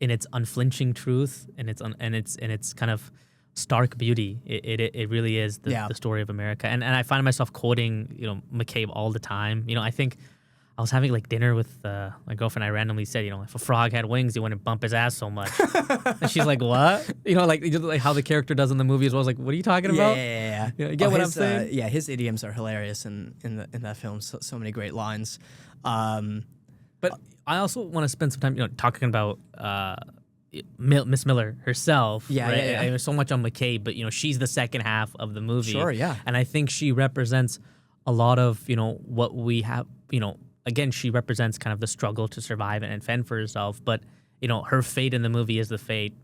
Speaker 2: in its unflinching truth and its kind of stark beauty. It really is the story of America. And I find myself quoting, McCabe all the time. I think I was having like dinner with my girlfriend. I randomly said, if a frog had wings, he wouldn't bump his ass so much. And she's like, what? Like how the character does in the movie as well. I was like, what are you talking about?
Speaker 1: Yeah.
Speaker 2: You get what I'm saying?
Speaker 1: Yeah, his idioms are hilarious in that film. So many great lines.
Speaker 2: But I also want to spend some time, talking about Miss Miller herself.
Speaker 1: Yeah,
Speaker 2: right?
Speaker 1: yeah.
Speaker 2: I mean, so much on McCabe, but she's the second half of the movie.
Speaker 1: Sure, yeah.
Speaker 2: And I think she represents a lot of what we have. Again, she represents kind of the struggle to survive and fend for herself. But her fate in the movie is the fate,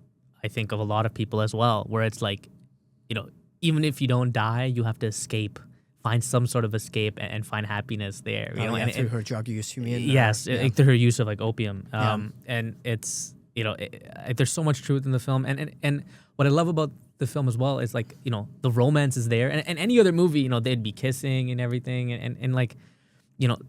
Speaker 2: I think, of a lot of people as well. Where it's like, even if you don't die, you have to escape. Find some sort of escape and find happiness there.
Speaker 1: Through her drug use, you mean?
Speaker 2: Yes, through her use of like opium. And it's there's so much truth in the film. And what I love about the film as well is like the romance is there. And any other movie, they'd be kissing and everything. And like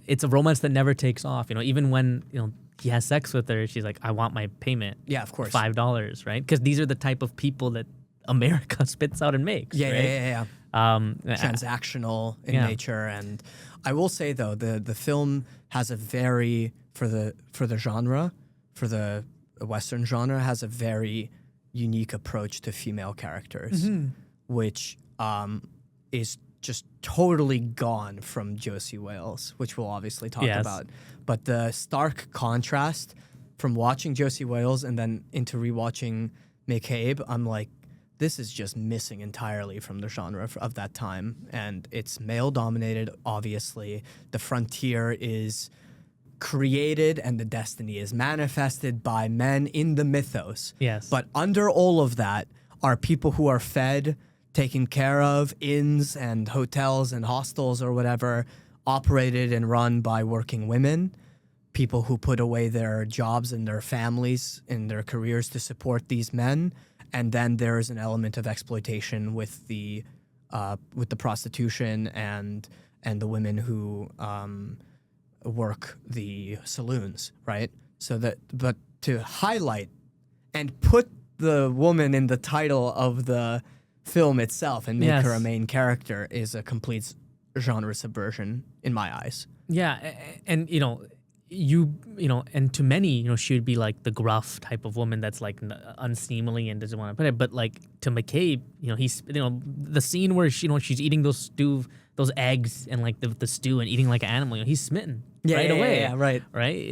Speaker 2: it's a romance that never takes off. Even when he has sex with her, she's like, I want my payment.
Speaker 1: Yeah, of course.
Speaker 2: $5, right? Because these are the type of people that America spits out and makes.
Speaker 1: Yeah,
Speaker 2: right?
Speaker 1: yeah. Transactional in nature. And I will say though, the film has a very for the genre, for the Western genre, has a very unique approach to female characters, which is just totally gone from Josie Wales, which we'll obviously talk about. But the stark contrast from watching Josie Wales and then into rewatching McCabe, I'm like, this is just missing entirely from the genre of that time. And it's male-dominated, obviously. The frontier is created and the destiny is manifested by men in the mythos.
Speaker 2: Yes.
Speaker 1: But under all of that are people who are fed, taken care of, inns and hotels and hostels or whatever, operated and run by working women, people who put away their jobs and their families and their careers to support these men. And then there is an element of exploitation with the prostitution and the women who work the saloons, right? But to highlight and put the woman in the title of the film itself and make her a main character is a complete genre subversion in my eyes.
Speaker 2: Yeah, and and to many, she would be like the gruff type of woman that's like unseemly and doesn't want to put it. But like to McCabe, he's the scene where she's eating those eggs and like the stew and eating like an animal. He's smitten away.
Speaker 1: Yeah, right.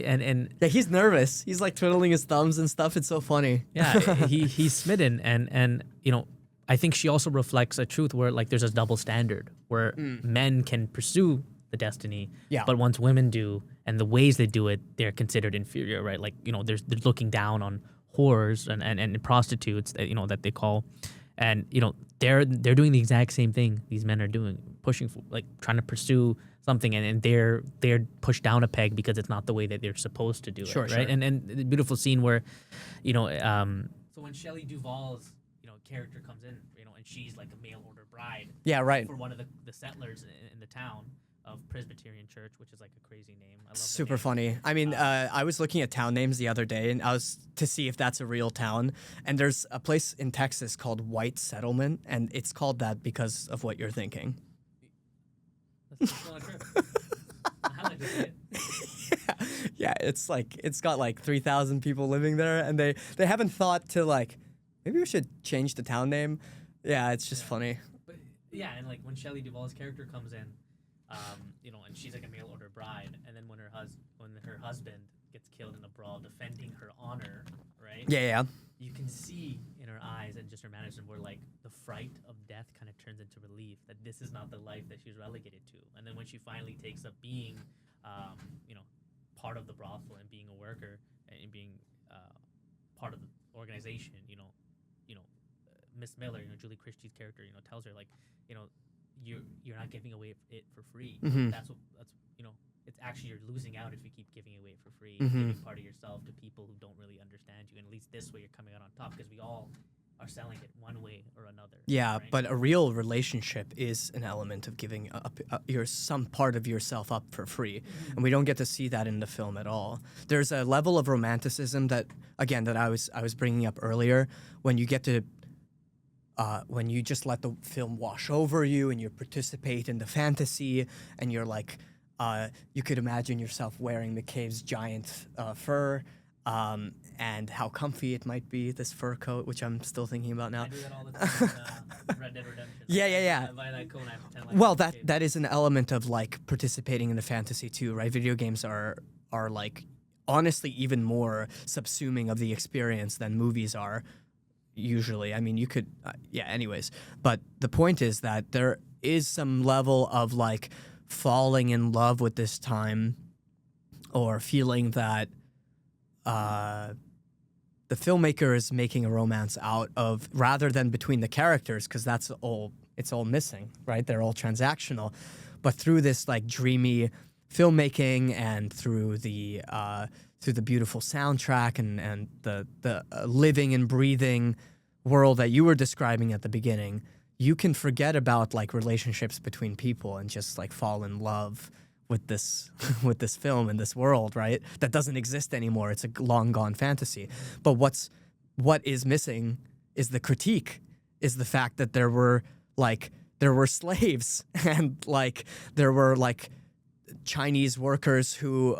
Speaker 2: And
Speaker 1: yeah, he's nervous. He's like twiddling his thumbs and stuff. It's so funny.
Speaker 2: Yeah, he's smitten, and I think she also reflects a truth where like there's a double standard where men can pursue the destiny, but once women do, and the ways they do it, they're considered inferior, right? Like they're looking down on whores and prostitutes that they call, and they're doing the exact same thing these men are doing, pushing for, like trying to pursue something, and they're pushed down a peg because it's not the way that they're supposed to do it, right? Sure. And the beautiful scene where so when Shelley Duvall's character comes in, and she's like a mail order bride, for one of the settlers in the town of Presbyterian Church, which is like a crazy name. I love
Speaker 1: super funny. I mean, I was looking at town names the other day, and I was to see if that's a real town. And there's a place in Texas called White Settlement, and it's called that because of what you're thinking.
Speaker 2: Let's go on a trip. How did I just say it?
Speaker 1: Yeah, it's got like 3,000 people living there, and they haven't thought to like, maybe we should change the town name. Yeah, it's just funny.
Speaker 2: But yeah, and like when Shelley Duvall's character comes in, and she's like a mail order bride, and then when her husband gets killed in a brawl defending her honor, right?
Speaker 1: Yeah.
Speaker 2: You can see in her eyes and just her mannerism where like the fright of death kind of turns into relief, that this is not the life that she's relegated to. And then when she finally takes up being, part of the brothel and being a worker and being part of the organization, Miss Miller, Julie Christie's character, tells her like, you're not giving away it for free.
Speaker 1: Mm-hmm.
Speaker 2: That's it's actually you're losing out if you keep giving away it for free, giving part of yourself to people who don't really understand you. And at least this way you're coming out on top, because we all are selling it one way or another.
Speaker 1: Yeah,
Speaker 2: right?
Speaker 1: But a real relationship is an element of giving up some part of yourself up for free, and we don't get to see that in the film at all. There's a level of romanticism that I was bringing up earlier, when you get to when you just let the film wash over you and you participate in the fantasy and you're like You could imagine yourself wearing McCabe's giant fur, and how comfy it might be, this fur coat, which I'm still thinking about now.
Speaker 2: I do that all the time in Red Dead Redemption.
Speaker 1: Yeah.
Speaker 2: I buy that coat and I pretend like
Speaker 1: Well,
Speaker 2: I'm McCabe.
Speaker 1: that is an element of like participating in the fantasy too, right? Video games are like honestly even more subsuming of the experience than movies are usually. I mean, you could anyways. But the point is that there is some level of like falling in love with this time, or feeling that the filmmaker is making a romance out of, rather than between the characters, because it's all missing, right? They're all transactional. But through this like dreamy filmmaking and through the beautiful soundtrack and the living and breathing world that you were describing at the beginning, you can forget about like relationships between people and just like fall in love with this with this film and this world, right? That doesn't exist anymore. It's a long gone fantasy. But what is missing is the critique, is the fact that there were slaves and like there were like Chinese workers who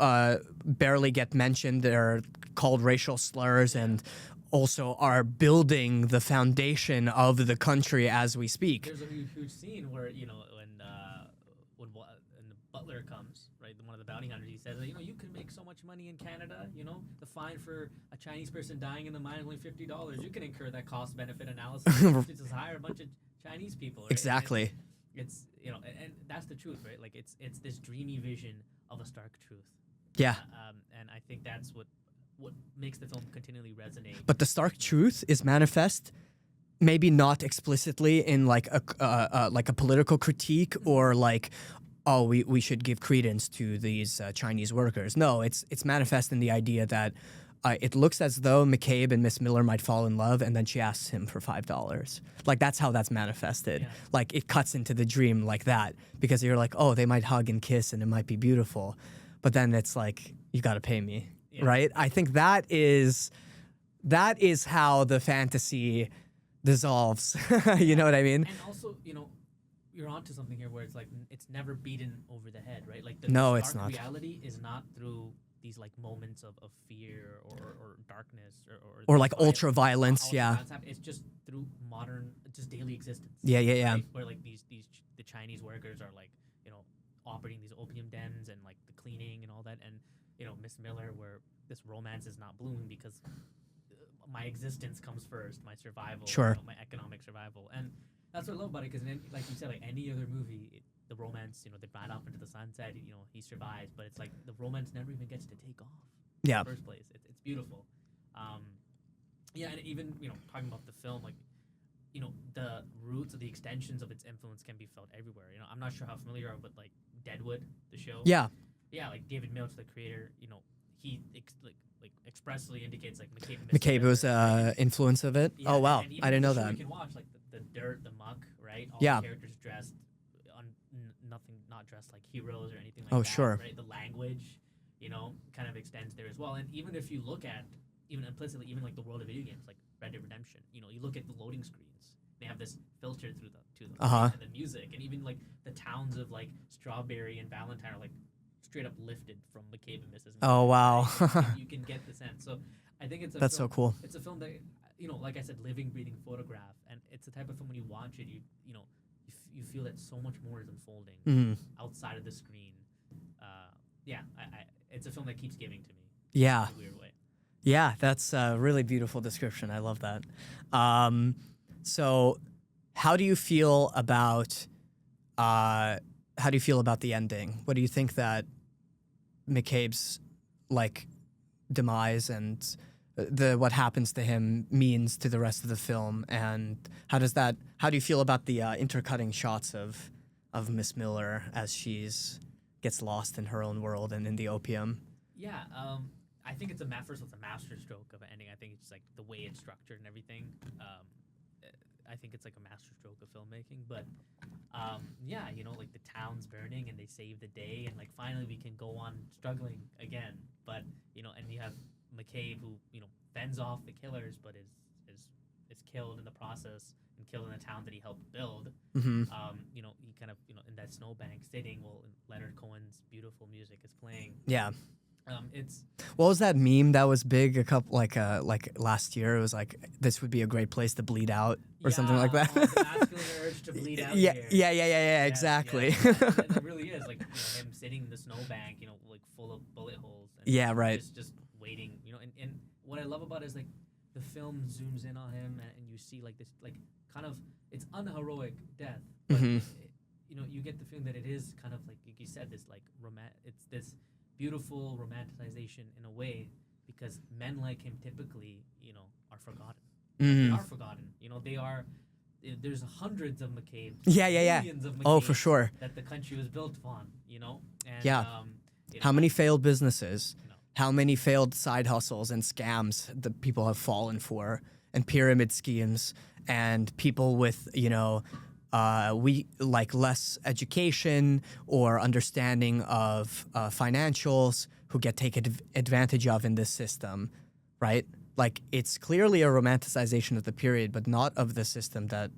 Speaker 1: barely get mentioned. They're called racial slurs and also are building the foundation of the country as we speak.
Speaker 2: There's a huge scene where, you know, when the butler comes, right, one of the bounty hunters, he says, you know, you can make so much money in Canada, you know, the fine for a Chinese person dying in the mine is only $50. You can incur that cost-benefit analysis. Just hire a bunch of Chinese people, right?
Speaker 1: Exactly.
Speaker 2: It's you know, and that's the truth, right? Like it's this dreamy vision of a stark truth.
Speaker 1: Yeah.
Speaker 2: And I think that's what makes the film continually resonate.
Speaker 1: But the stark truth is manifest, maybe not explicitly in like a political critique or like, oh, we should give credence to these Chinese workers. No, it's manifest in the idea that it looks as though McCabe and Miss Miller might fall in love, and then she asks him for $5. Like that's how that's manifested.
Speaker 2: Yeah.
Speaker 1: Like it cuts into the dream like that, because you're like, oh, they might hug and kiss and it might be beautiful, but then it's like, you got to pay me. Yeah. Right? I think that is how the fantasy dissolves. You know what I mean?
Speaker 2: And also, you know, you're onto something here where it's like it's never beaten over the head, right? Like
Speaker 1: no,
Speaker 2: the
Speaker 1: it's
Speaker 2: dark
Speaker 1: not.
Speaker 2: reality is not through these like moments of fear or darkness
Speaker 1: or like ultra violence. Yeah.
Speaker 2: It's just through modern, just daily existence.
Speaker 1: Yeah.
Speaker 2: Right? Where like the Chinese workers are like, you know, operating these opium dens and like the cleaning and all that, and you know, Miss Miller, where this romance is not blooming because my existence comes first, my survival,
Speaker 1: sure,
Speaker 2: you know, my economic survival, and that's what I love about it. Because like you said, like any other movie, the romance, you know, they ride off into the sunset, you know, he survives, but it's like the romance never even gets to take off.
Speaker 1: Yeah.
Speaker 2: In the first place, it's beautiful. Yeah, and even, you know, talking about the film, like, you know, the roots or the extensions of its influence can be felt everywhere. You know, I'm not sure how familiar you are with like Deadwood, the show.
Speaker 1: Yeah.
Speaker 2: Yeah, like David Milch, the creator, you know, he expressly indicates like
Speaker 1: McCabe was influence of it.
Speaker 2: Yeah,
Speaker 1: oh wow, I didn't know that.
Speaker 2: You can watch like the dirt, the muck, right? All
Speaker 1: yeah.
Speaker 2: the characters dressed on not dressed like heroes or anything like
Speaker 1: that.
Speaker 2: Oh
Speaker 1: sure.
Speaker 2: Right, the language, you know, kind of extends there as well. And even if you look at even implicitly, even like the world of video games, like Red Dead Redemption, you know, you look at the loading screens. They have this filter through them, and the music, and even like the towns of like Strawberry and Valentine are like straight up lifted from McCabe and Mrs.
Speaker 1: Oh wow!
Speaker 2: You can get the sense. So I think it's
Speaker 1: that's so cool.
Speaker 2: It's a film that, you know, like I said, living, breathing photograph, and it's the type of film when you watch it, you know, you feel that so much more is unfolding outside of the screen. It's a film that keeps giving to me.
Speaker 1: Yeah.
Speaker 2: In a weird way.
Speaker 1: Yeah, that's a really beautiful description. I love that. So, how do you feel about the ending? What do you think that McCabe's like demise and what happens to him means to the rest of the film, and how do you feel about the intercutting shots of Miss Miller as gets lost in her own world and in the opium?
Speaker 2: Yeah, I think it's a masterstroke of an ending. I think it's like the way it's structured and everything. I think it's like a masterstroke of filmmaking, but yeah, you know, like the town's burning and they save the day, and like finally we can go on struggling again. But you know, and you have McCabe who, you know, fends off the killers, but is killed in the process. and killed in the town that he helped build.
Speaker 1: Mm-hmm.
Speaker 2: You know, he kind of, you know, in that snowbank sitting while Leonard Cohen's beautiful music is playing.
Speaker 1: Yeah.
Speaker 2: It's
Speaker 1: What was that meme that was big a couple like last year? It was like, this would be a great place to bleed out or something like that.
Speaker 2: Masculine urge to bleed out here.
Speaker 1: Yeah, exactly.
Speaker 2: It really is like, you know, him sitting in the snowbank, you know, like full of bullet holes. And
Speaker 1: Yeah, right.
Speaker 2: Just waiting, you know, and what I love about it is like the film zooms in on him and you see like this like kind of it's unheroic death, but you know, you get the feeling that it is kind of like you said, this like it's this beautiful romanticization in a way, because men like him typically, you know, are forgotten. They are forgotten. You know, they are. There's hundreds of McCabe. Millions of McCabe.
Speaker 1: Oh, for sure.
Speaker 2: That the country was built upon. You know. And,
Speaker 1: Yeah. How many failed businesses? How many failed side hustles and scams that people have fallen for, and pyramid schemes, and people with, you know, less education or understanding of financials who get taken advantage of in this system, right? Like, it's clearly a romanticization of the period, but not of the system that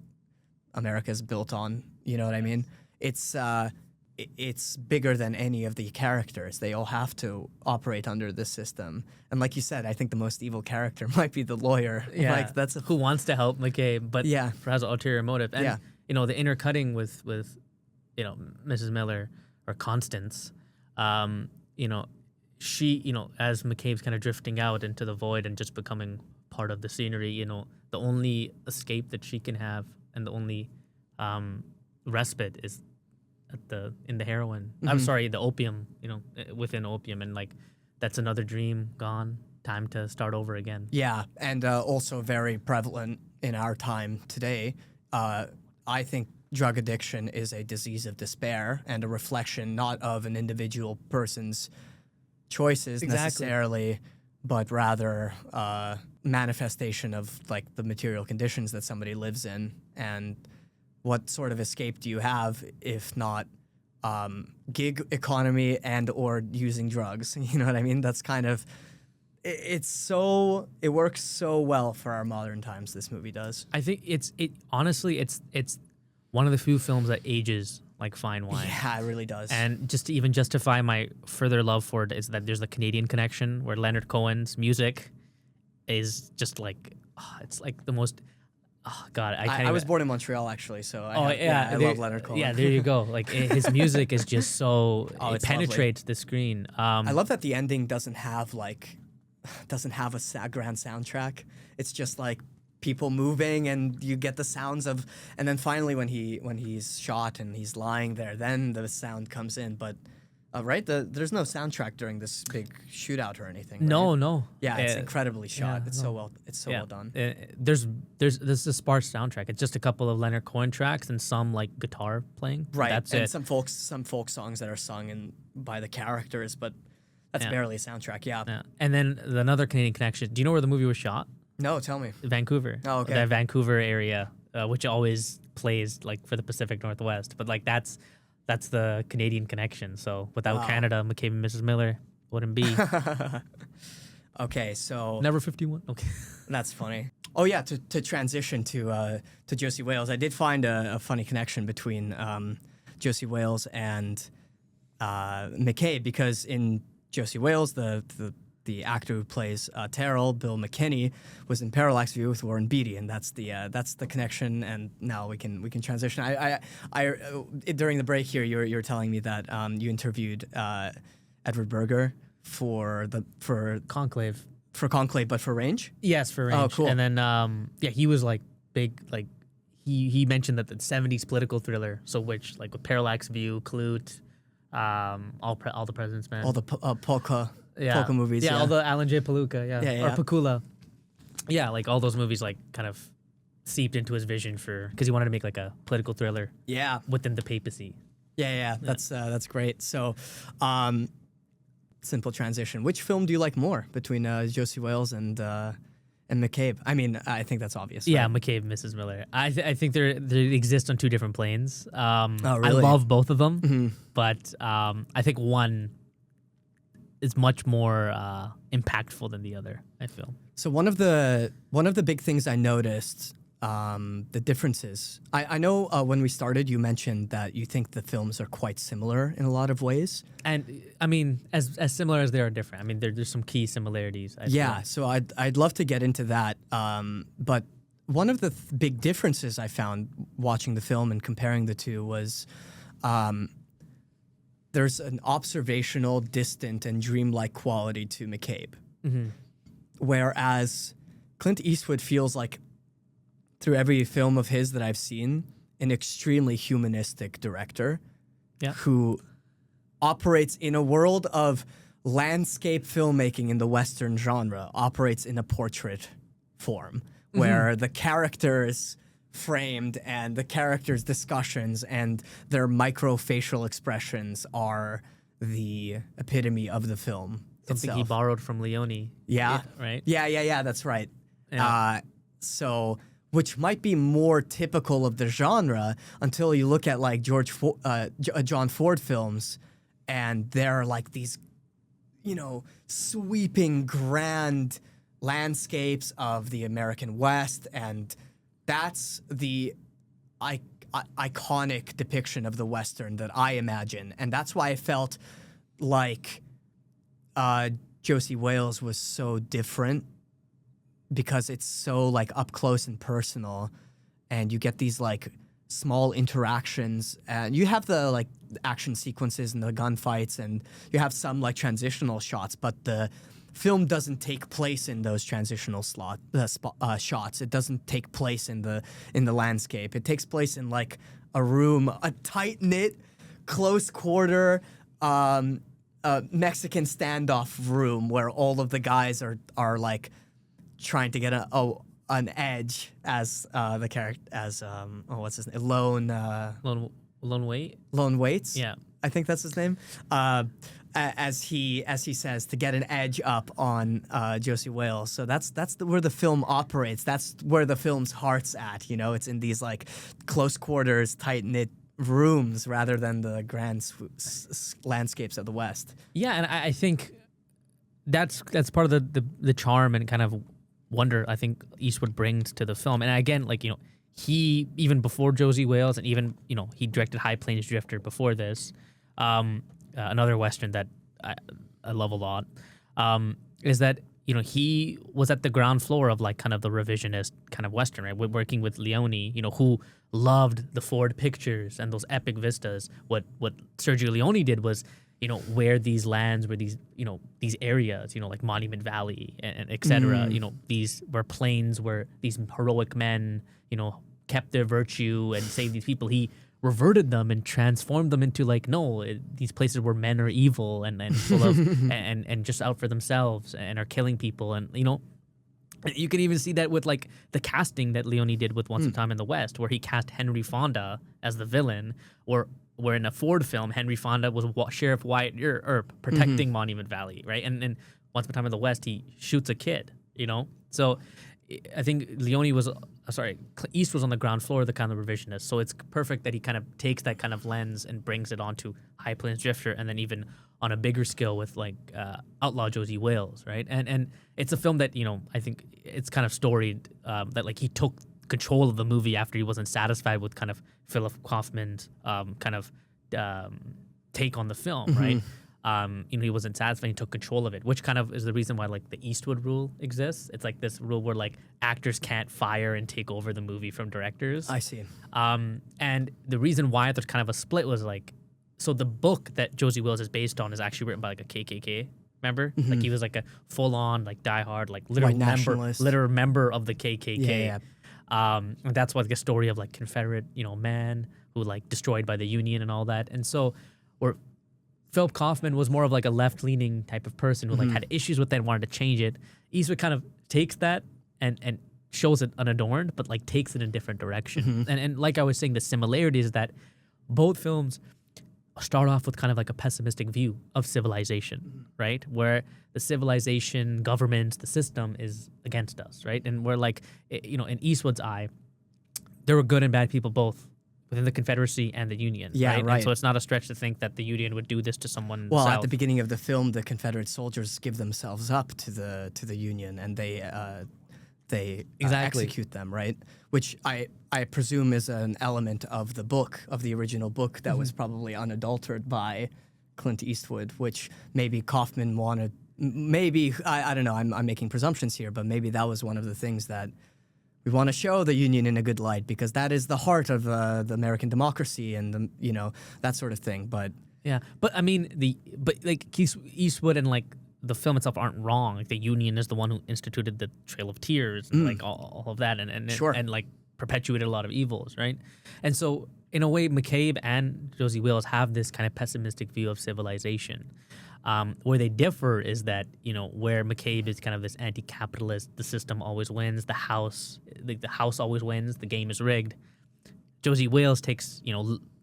Speaker 1: America's built on. You know what I mean? It's bigger than any of the characters. They all have to operate under this system. And like you said, I think the most evil character might be the lawyer.
Speaker 2: Yeah,
Speaker 1: like, that's
Speaker 2: who wants to help McCabe, but has an ulterior motive. And you know, the intercutting with you know, Mrs. Miller or Constance, you know, she, you know, as McCabe's kind of drifting out into the void and just becoming part of the scenery, you know, the only escape that she can have and the only respite is in the heroin. I'm sorry, the opium, you know, within opium, and like that's another dream gone. Time to start over again. Yeah, and also very prevalent in our time today. I think drug addiction is a disease of despair and a reflection not of an individual person's choices necessarily, but rather manifestation of like the material conditions that somebody lives in. And what sort of escape do you have if not gig economy and or using drugs? You know what I mean? That's kind of it works so well for our modern times. This movie does. I think honestly it's one of the few films that ages like fine wine. Yeah, it really does. And just to even justify my further love for it is that there's the Canadian connection where Leonard Cohen's music is just like it's like the most. Oh God, I was born in Montreal actually, so I love Leonard Cohen. Yeah, there you go. Like his music is just so it penetrates lovely. The screen. I love that the ending doesn't have a grand soundtrack. It's just like people moving, and you get the sounds of, and then finally when he's shot and he's lying there, then the sound comes in. But right, there's no soundtrack during this big shootout or anything. Right? No. Yeah, it's incredibly shot. It's so well done. There's a sparse soundtrack. It's just a couple of Leonard Cohen tracks and some like guitar playing. Right, that's and it. Some folk songs that are sung by the characters, but that's barely a soundtrack. Yeah. And then another Canadian connection. Do you know where the movie was shot? No, tell me. Vancouver. Oh, okay. That Vancouver area, which always plays like for the Pacific Northwest, but like that's the Canadian connection. So without Canada, McCabe and Mrs. Miller wouldn't be. Okay, so Never 51. Okay, that's funny. Oh yeah, to transition to Josey Wales, I did find a funny connection between Josey Wales and McCabe, because in Josey Wales, the actor who plays Terrell, Bill McKinney, was in Parallax View with Warren Beatty, and that's the connection. And now we can transition. I during the break here, you were telling me that you interviewed Edward Berger for Conclave, but for Range. Yes, for Range. Oh, cool. And then he was like big, like he mentioned that the '70s political thriller, so which like with Parallax View, Clute, all the President's Men, all the polka movies. Yeah, all the Alan J. Palooka, or Pakula. Yeah, like all those movies like kind of seeped into his vision because he wanted to make like a political thriller. Yeah. Within the papacy. Yeah. That's great. So, simple transition. Which film do you like more between Josey Wales and McCabe? I mean, I think that's obvious. Yeah, right? McCabe, Mrs. Miller. I think they exist on two different planes. Really? I love both of them, but I think one is much more impactful than the other, I feel. So one of the big things I noticed
Speaker 1: the differences. I know when we started, you mentioned that you think the films are quite similar in a lot of ways.
Speaker 2: And I mean, as similar as they are different. I mean, there's some key similarities. I feel.
Speaker 1: So I'd love to get into that. But one of the big differences I found watching the film and comparing the two was there's an observational, distant, and dreamlike quality to McCabe.
Speaker 2: Mm-hmm.
Speaker 1: Whereas Clint Eastwood feels like, through every film of his that I've seen, an extremely humanistic director who operates in a world of landscape filmmaking in the Western genre, operates in a portrait form, where the characters framed and the characters' discussions and their micro-facial expressions are the epitome of the film
Speaker 2: Something
Speaker 1: itself.
Speaker 2: he borrowed from Leone.
Speaker 1: Yeah.
Speaker 2: Right?
Speaker 1: Yeah, that's right.
Speaker 2: Yeah.
Speaker 1: Which might be more typical of the genre until you look at like John Ford films, and they're like these, sweeping, grand landscapes of the American West, and that's the iconic depiction of the Western that I imagine, and that's why I felt like Josey Wales was so different, because it's so like up close and personal, and you get these like small interactions, and you have the like action sequences and the gunfights, and you have some like transitional shots, but the film doesn't take place in those transitional shots. It doesn't take place in the landscape. It takes place in like a room, a tight knit, close quarter Mexican standoff room where all of the guys are like trying to get an edge as the character what's his name,
Speaker 2: Lone Waite.
Speaker 1: Lone Waits.
Speaker 2: Yeah,
Speaker 1: I think that's his name. As he says, to get an edge up on Josey Wales. So that's where the film operates. That's where the film's heart's at. It's in these like close quarters, tight knit rooms rather than the grand landscapes of the West.
Speaker 2: Yeah, and I think that's part of the charm and kind of wonder I think Eastwood brings to the film. And again, like, he, even before Josey Wales, and even, he directed High Plains Drifter before this, another Western that I love a lot, is that, he was at the ground floor of like kind of the revisionist kind of Western, right? Working with Leone, who loved the Ford pictures and those epic vistas. What Sergio Leone did was, where these lands, where these, these areas, like Monument Valley and et cetera, these were plains where these heroic men, kept their virtue and saved these people. He reverted them and transformed them into like, these places where men are evil and full of, and just out for themselves and are killing people. And, you can even see that with like the casting that Leone did with Once Upon a Time in the West, where he cast Henry Fonda as the villain, or where in a Ford film, Henry Fonda was Sheriff Wyatt Earp protecting Monument Valley, right? And Once Upon a Time in the West, he shoots a kid, So I think East was on the ground floor of the kind of revisionist. So it's perfect that he kind of takes that kind of lens and brings it onto High Plains Drifter, and then even on a bigger scale with like Outlaw Josey Wales, right? And it's a film that, I think it's kind of storied that like he took control of the movie after he wasn't satisfied with kind of Philip Kaufman's take on the film, right? He wasn't satisfied. He took control of it, which kind of is the reason why like the Eastwood rule exists. It's like this rule where like actors can't fire and take over the movie from directors.
Speaker 1: I see.
Speaker 2: And the reason why there's kind of a split was like, so the book that Josey Wales is based on is actually written by like a KKK member. Like he was like a full-on like diehard like literal member of the KKK.
Speaker 1: Yeah.
Speaker 2: And that's why like a story of like Confederate man who like destroyed by the Union and all that. And so where Philip Kaufman was more of like a left-leaning type of person who like had issues with that and wanted to change it. Eastwood kind of takes that and shows it unadorned, but like takes it in a different direction. And like I was saying, the similarity is that both films start off with kind of like a pessimistic view of civilization, right? Where the civilization, government, the system is against us, right? And we're like, in Eastwood's eye, there were good and bad people both within the Confederacy and the Union.
Speaker 1: Yeah, right.
Speaker 2: And so it's not a stretch to think that the Union would do this to someone.
Speaker 1: Well,
Speaker 2: south.
Speaker 1: at the beginning of the film, the Confederate soldiers give themselves up to the Union, and they they
Speaker 2: Exactly.
Speaker 1: execute them, right? Which I presume is an element of the book, of the original book, that was probably unadulterated by Clint Eastwood, which maybe Kaufman wanted. Maybe I don't know. I'm making presumptions here, but maybe that was one of the things that we want to show the Union in a good light, because that is the heart of the American democracy and that sort of thing. But
Speaker 2: Yeah, but I mean like Eastwood and like the film itself aren't wrong. Like the Union is the one who instituted the Trail of Tears and like all of that, and
Speaker 1: Sure.
Speaker 2: and like perpetuated a lot of evils, right? And so in a way, McCabe and Josey Wales have this kind of pessimistic view of civilization. Where they differ is that where McCabe is kind of this anti-capitalist, the system always wins, the house always wins, the game is rigged. Josey Wales takes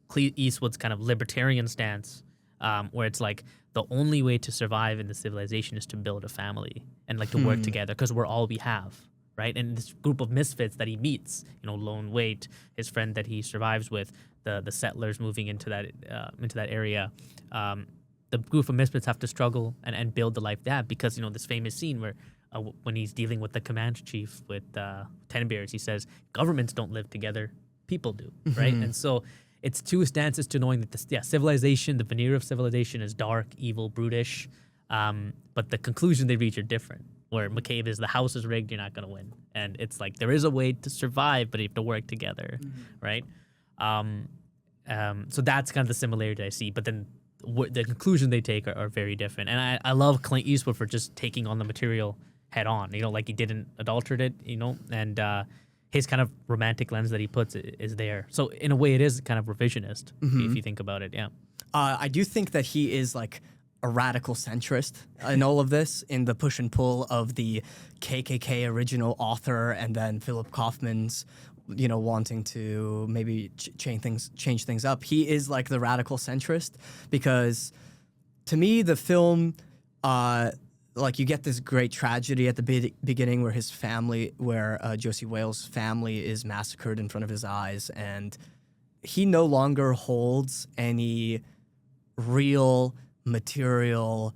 Speaker 2: Clint Eastwood's kind of libertarian stance, where it's like the only way to survive in the civilization is to build a family and like to work together, because we're all we have, right? And this group of misfits that he meets, Lone Waite, his friend that he survives with, the settlers moving into that area. The group of misfits have to struggle and build the life they have, because this famous scene where when he's dealing with the Comanche chief with 10 Bears, he says governments don't live together, people do, right? And so it's two stances to knowing that civilization, the veneer of civilization is dark, evil, brutish, but the conclusion they reach are different. Where McCabe is the house is rigged, you're not going to win, and it's like there is a way to survive, but you have to work together, right? So that's kind of the similarity I see, but then the conclusion they take are very different. And I love Clint Eastwood for just taking on the material head on, like he didn't adulterate it, and his kind of romantic lens that he puts is there. So in a way, it is kind of revisionist if you think about it. Yeah.
Speaker 1: I do think that he is like a radical centrist in all of this, in the push and pull of the KKK original author, and then Philip Kaufman's wanting to maybe change things up. He is like the radical centrist, because to me the film, like you get this great tragedy at the beginning where his family, where Josey Wales' family is massacred in front of his eyes, and he no longer holds any real material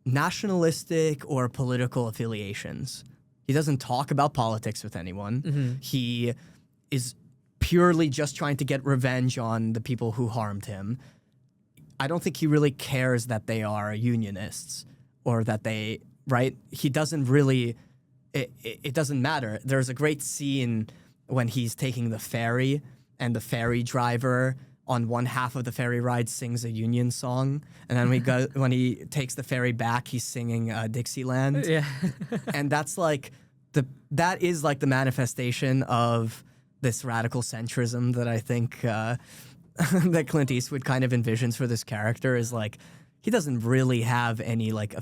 Speaker 1: nationalistic or political affiliations. He doesn't talk about politics with anyone. He is purely just trying to get revenge on the people who harmed him. I don't think he really cares that they are unionists or that they, right? He doesn't really, it doesn't matter. There's a great scene when he's taking the ferry, and the ferry driver on one half of the ferry ride sings a Union song, and then when he takes the ferry back, he's singing Dixieland.
Speaker 2: Yeah.
Speaker 1: And that's like that is like the manifestation of this radical centrism that I think that Clint Eastwood kind of envisions for this character. Is like he doesn't really have any like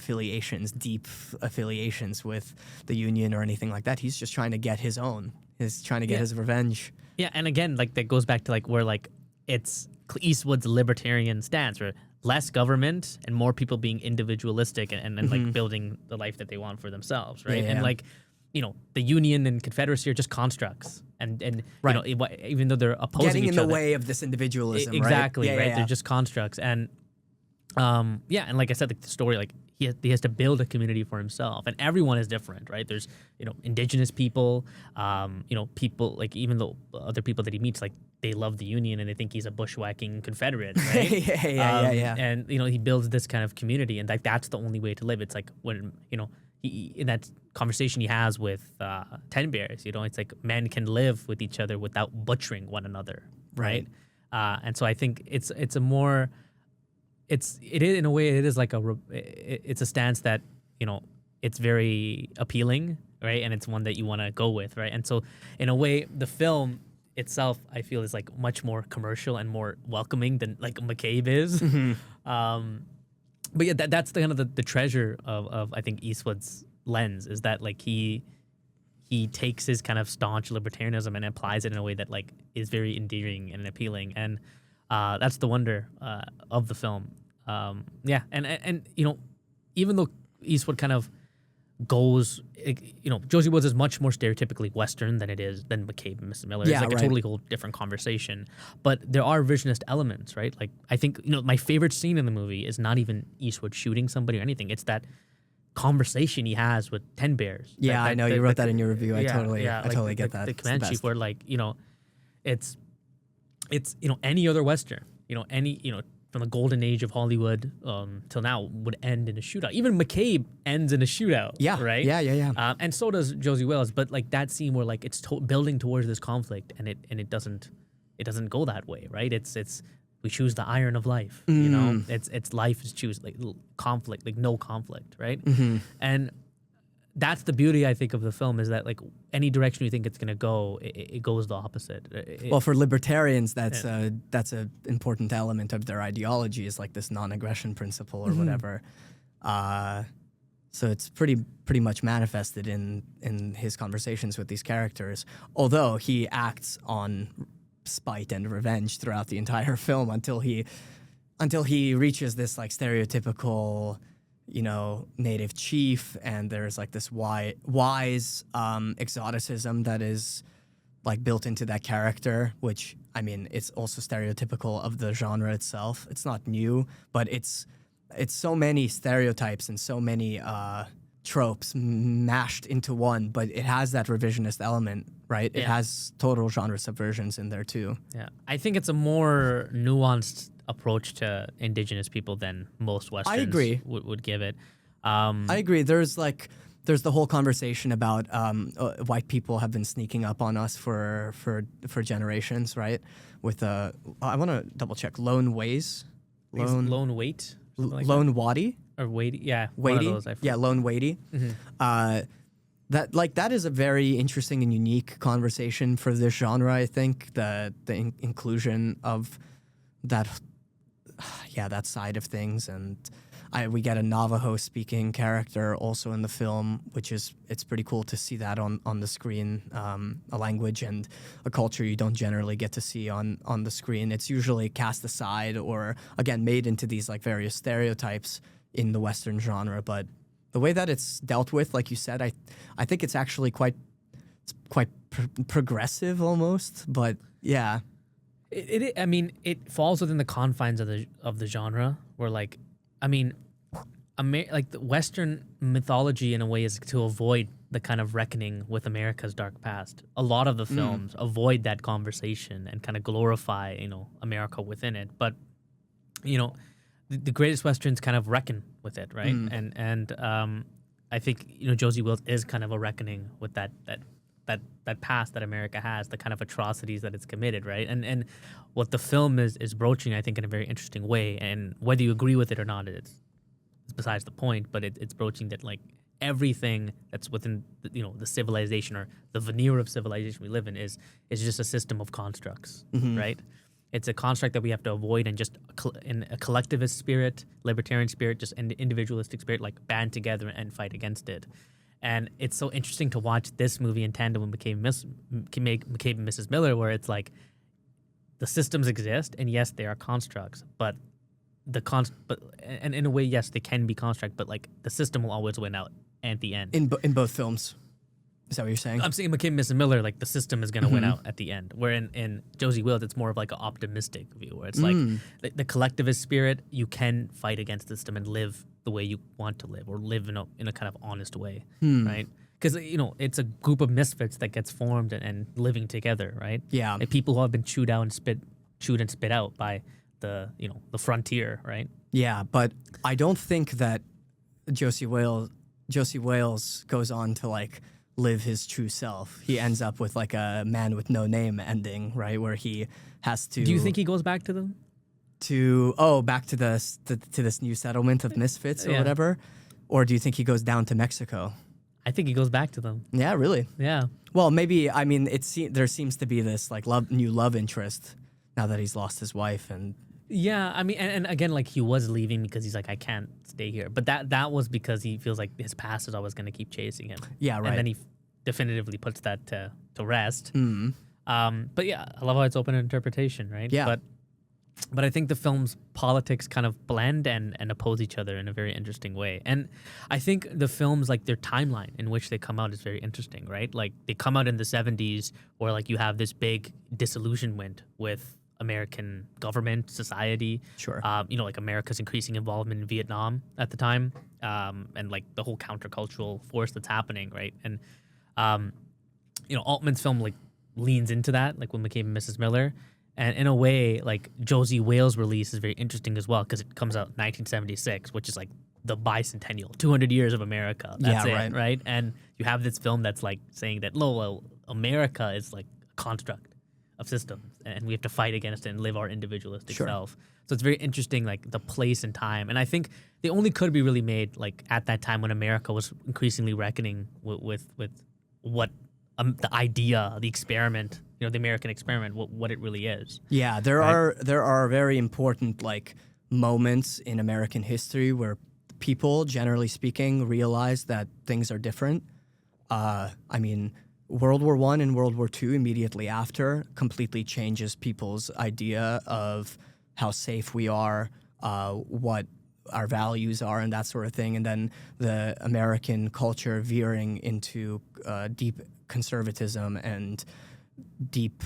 Speaker 1: deep affiliations with the Union or anything like that. He's just trying to get his own. He's trying to get his revenge.
Speaker 2: Yeah, and again, like that goes back to like where like it's Eastwood's libertarian stance, where less government and more people being individualistic and like building the life that they want for themselves, right?
Speaker 1: Yeah.
Speaker 2: And like, the Union and Confederacy are just constructs, and
Speaker 1: Right.
Speaker 2: Even though they're opposing
Speaker 1: Getting
Speaker 2: each
Speaker 1: in the
Speaker 2: other,
Speaker 1: way of this individualism,
Speaker 2: exactly,
Speaker 1: right?
Speaker 2: right? They're just constructs, and and like I said, like the story, like he has to build a community for himself, and everyone is different, right? There's indigenous people, people like even the other people that he meets, like they love the Union and they think he's a bushwhacking Confederate, right?
Speaker 1: yeah.
Speaker 2: And he builds this kind of community, and like that's the only way to live. It's like when he, in that conversation he has with 10 Bears, it's like men can live with each other without butchering one another, right? And so I think it is in a way, it is like it's a stance that it's very appealing, right? And it's one that you want to go with, right? And so in a way, the film itself, I feel, is like much more commercial and more welcoming than like McCabe is. But yeah, that's the kind of the treasure of I think Eastwood's lens, is that like he takes his kind of staunch libertarianism and applies it in a way that like is very endearing and appealing, and that's the wonder of the film. And even though Eastwood kind of goes, Josey Wales is much more stereotypically Western than McCabe and Mrs. Miller. It's like a totally whole different conversation. But there are revisionist elements, right? Like I think my favorite scene in the movie is not even Eastwood shooting somebody or anything. It's that conversation he has with Ten Bears.
Speaker 1: Yeah, I know you wrote that in your review. I
Speaker 2: like
Speaker 1: totally get that.
Speaker 2: The
Speaker 1: It's
Speaker 2: Comanche,
Speaker 1: best.
Speaker 2: where like it's any other Western, from the golden age of Hollywood till now would end in a shootout. Even McCabe ends in a shootout.
Speaker 1: Yeah,
Speaker 2: right.
Speaker 1: Yeah.
Speaker 2: And so does Josey Wales. But like that scene where like it's building towards this conflict, and it doesn't go that way, right? It's we choose the iron of life. It's life is choose like conflict, like no conflict, right? And that's the beauty, I think, of the film, is that like any direction you think it's gonna go, it goes the opposite.
Speaker 1: Well, for libertarians, that's a important element of their ideology, is like this non-aggression principle or whatever. So it's pretty much manifested in his conversations with these characters. Although he acts on spite and revenge throughout the entire film until he reaches this like stereotypical, native chief, and there's like this wise exoticism that is like built into that character, which I mean it's also stereotypical of the genre itself. It's not new, but it's so many stereotypes and so many tropes mashed into one, but it has that revisionist element, right? It has total genre subversions in there too.
Speaker 2: Yeah, I think it's a more nuanced approach to indigenous people than most Westerns
Speaker 1: I agree.
Speaker 2: would give it.
Speaker 1: I agree. There's the whole conversation about white people have been sneaking up on us for generations, right? With I want to double check. Lone Weight, Lone Wadi.
Speaker 2: Or Wadey, yeah,
Speaker 1: Wadey,
Speaker 2: one of those, I forget.
Speaker 1: yeah, Lone Wadey. That is a very interesting and unique conversation for this genre. I think the inclusion of that side of things, and we get a Navajo speaking character also in the film, which it's pretty cool to see that on the screen, a language and a culture you don't generally get to see on the screen. It's usually cast aside or again made into these like various stereotypes in the Western genre, but the way that it's dealt with, like you said, I think it's actually quite progressive almost, but yeah.
Speaker 2: I mean, it falls within the confines of the genre, where like, I mean, like the Western mythology in a way is to avoid the kind of reckoning with America's dark past. A lot of the films avoid that conversation and kind of glorify, America within it. But, the greatest Westerns kind of reckon with it, right? And I think, Josey Wales is kind of a reckoning with that past that America has, the kind of atrocities that it's committed, right? And what the film is broaching, I think, in a very interesting way. And whether you agree with it or not, it's besides the point. But it's broaching that like everything that's within the civilization or the veneer of civilization we live in is just a system of constructs, right? It's a construct that we have to avoid, and just in a collectivist spirit, libertarian spirit, just an individualistic spirit, like band together and fight against it. And it's so interesting to watch this movie in tandem with McCabe and Mrs. Miller, where it's like the systems exist, and yes, they are constructs, but and in a way, yes, they can be construct, but like the system will always win out at the end.
Speaker 1: In both films. Is that what you're saying?
Speaker 2: I'm saying McCabe and Mrs. Miller, like the system is going to win out at the end. Where in Josey Wales, it's more of like an optimistic view, where it's like the collectivist spirit, you can fight against the system and live the way you want to live, or live in a kind of honest way, right? Because it's a group of misfits that gets formed and living together, right?
Speaker 1: Yeah.
Speaker 2: Like people who have been chewed and spit out by the frontier, right?
Speaker 1: Yeah, but I don't think that Josey Wales goes on to like live his true self. He ends up with like a man with no name ending, right? Where he has to.
Speaker 2: Do you think he goes back to them?
Speaker 1: Back to this new settlement of misfits or whatever? Or do you think he goes down to Mexico?
Speaker 2: I think he goes back to them.
Speaker 1: Yeah, really?
Speaker 2: Yeah.
Speaker 1: Well, maybe, I mean, there seems to be this like new love interest now that he's lost his wife. And
Speaker 2: yeah, I mean, and again, like he was leaving because he's like, I can't stay here. But that was because he feels like his past is always going to keep chasing him.
Speaker 1: Yeah, right.
Speaker 2: And then he definitively puts that to rest. But yeah, I love how it's open to interpretation, right?
Speaker 1: Yeah.
Speaker 2: But I think the film's politics kind of blend and oppose each other in a very interesting way. And I think the films, like their timeline in which they come out is very interesting, right? Like they come out in the 70s where like you have this big disillusionment with American government, society.
Speaker 1: Sure.
Speaker 2: Like America's increasing involvement in Vietnam at the time, and like the whole countercultural force that's happening, right? And Altman's film like leans into that, like with McCabe and Mrs. Miller. And in a way, like Josey Wales' release is very interesting as well because it comes out 1976, which is like the bicentennial, 200 years of America. That's it, right? And you have this film that's like saying that, well, America is like a construct of systems, and we have to fight against it and live our individualistic self. So it's very interesting, like the place and time. And I think they only could be really made like at that time when America was increasingly reckoning with what the idea, the experiment, the American experiment, what it really is.
Speaker 1: Yeah, there are very important like moments in American history where people, generally speaking, realize that things are different. I mean, World War I and World War II immediately after completely changes people's idea of how safe we are, what our values are, and that sort of thing. And then the American culture veering into deep conservatism and deep,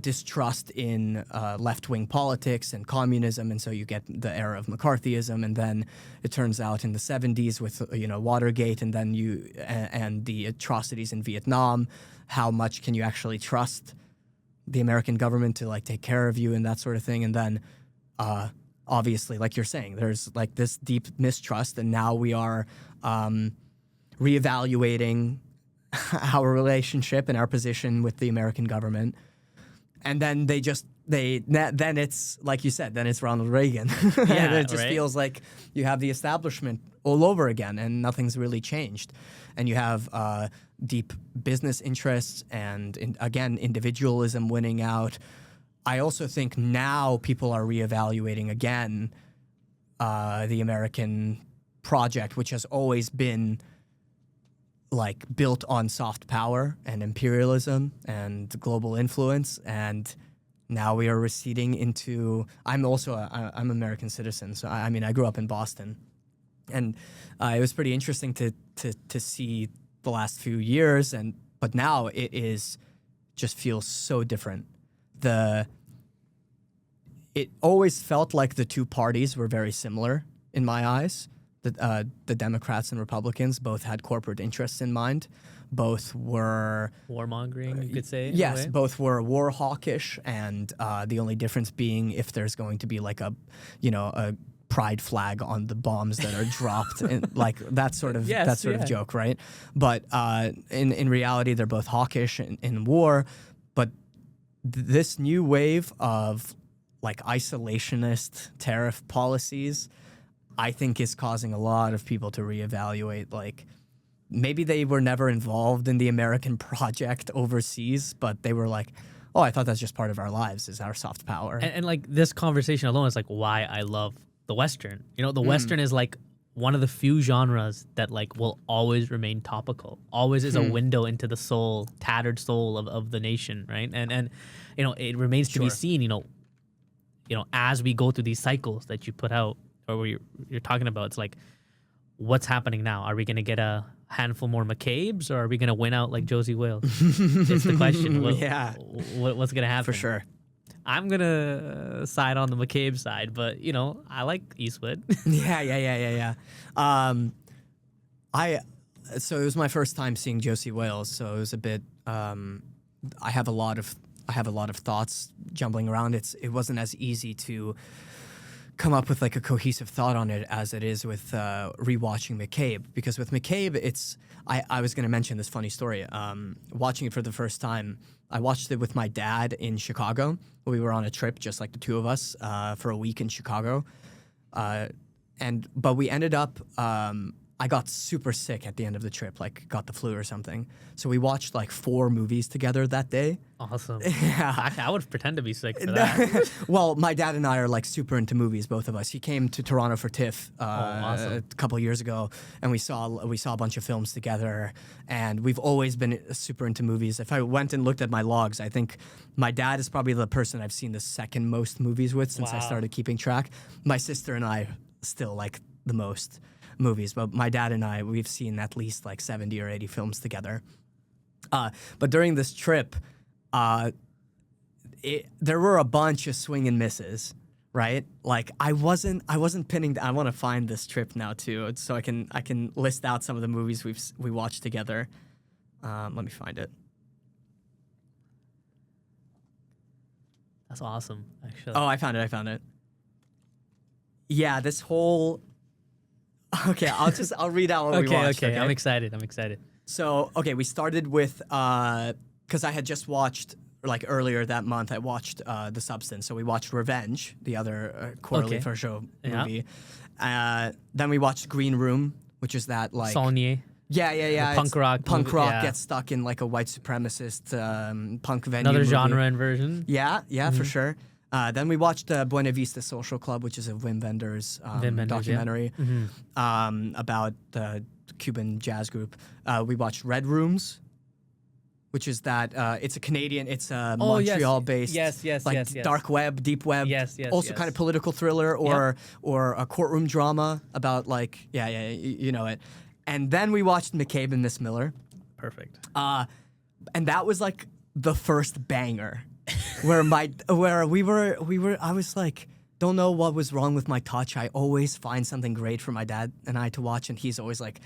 Speaker 1: distrust in left-wing politics and communism, and so you get the era of McCarthyism, and then it turns out in the 70s with Watergate, and then and the atrocities in Vietnam. How much can you actually trust the American government to like take care of you and that sort of thing? And then obviously, like you're saying, there's like this deep mistrust, and now we are reevaluating our relationship and our position with the American government. And then then it's like you said, then it's Ronald Reagan. And it just feels like you have the establishment all over again and nothing's really changed. And you have deep business interests and again, individualism winning out. I also think now people are reevaluating again the American project, which has always been like built on soft power and imperialism and global influence, and now we are receding into. I'm also I'm an American citizen, so I mean I grew up in Boston, and it was pretty interesting to see the last few years, but now it is just feels so different. It always felt like the two parties were very similar in my eyes. The Democrats and Republicans both had corporate interests in mind. Both were
Speaker 2: warmongering, you could say.
Speaker 1: Yes, both were war hawkish, and the only difference being if there's going to be like a pride flag on the bombs that are dropped, and like that sort of of joke, right? But in reality, they're both hawkish in war. But this new wave of like isolationist tariff policies, I think is causing a lot of people to reevaluate, like, maybe they were never involved in the American project overseas, but they were like, oh, I thought that's just part of our lives, is our soft power.
Speaker 2: And like this conversation alone is like why I love the Western. The Western is like one of the few genres that like will always remain topical, always is a window into the soul, tattered soul of the nation, right? And it remains to be seen, as we go through these cycles that you put out, or you're talking about, it's like, what's happening now? Are we going to get a handful more McCabes, or are we going to win out like Josey Wales? It's the question. What's going to happen?
Speaker 1: For sure.
Speaker 2: I'm going to side on the McCabe side, but, I like Eastwood.
Speaker 1: Yeah. So it was my first time seeing Josey Wales, so it was a bit, I have a lot of thoughts jumbling around. It wasn't as easy to come up with like a cohesive thought on it as it is with rewatching McCabe, because with McCabe I was going to mention this funny story. Watching it for the first time, I watched it with my dad in Chicago. We were on a trip, just like the two of us, for a week in Chicago, but we ended up. I got super sick at the end of the trip, like got the flu or something. So we watched like 4 movies together that day.
Speaker 2: Awesome.
Speaker 1: Yeah.
Speaker 2: I would pretend to be sick for that.
Speaker 1: Well, my dad and I are like super into movies, both of us. He came to Toronto for TIFF
Speaker 2: awesome.
Speaker 1: a couple of years ago, and we saw a bunch of films together. And we've always been super into movies. If I went and looked at my logs, I think my dad is probably the person I've seen the second most movies with since I started keeping track. My sister and I still like the most movies, but my dad and I, we've seen at least like 70 or 80 films together. But during this trip, there were a bunch of swing and misses, right? Like I wasn't pinning. I want to find this trip now too, so I can list out some of the movies we watched together. Let me find it.
Speaker 2: That's awesome, actually.
Speaker 1: Oh, I found it. Yeah, this whole. Okay, I'll read out what we watched.
Speaker 2: Okay, I'm excited.
Speaker 1: So, okay, we started with, because I had just watched, like earlier that month, I watched The Substance. So we watched Revenge, the other quarterly Peugeot movie. Then we watched Green Room, which is that like...
Speaker 2: Saulnier.
Speaker 1: Yeah.
Speaker 2: Punk rock
Speaker 1: Gets stuck in like a white supremacist punk venue.
Speaker 2: Another
Speaker 1: movie.
Speaker 2: genre inversion.
Speaker 1: Yeah, for sure. Then we watched Buena Vista Social Club, which is a Wim Wenders documentary about the Cuban jazz group. We watched Red Rooms, which is that it's a Canadian, it's a Montreal-based, dark web, deep web, also kind of political thriller or a courtroom drama about like you know it. And then we watched McCabe and Miss Miller.
Speaker 2: Perfect.
Speaker 1: And that was like the first banger. where we were I was like, don't know what was wrong with my touch. I always find something great for my dad and I to watch, and he's always like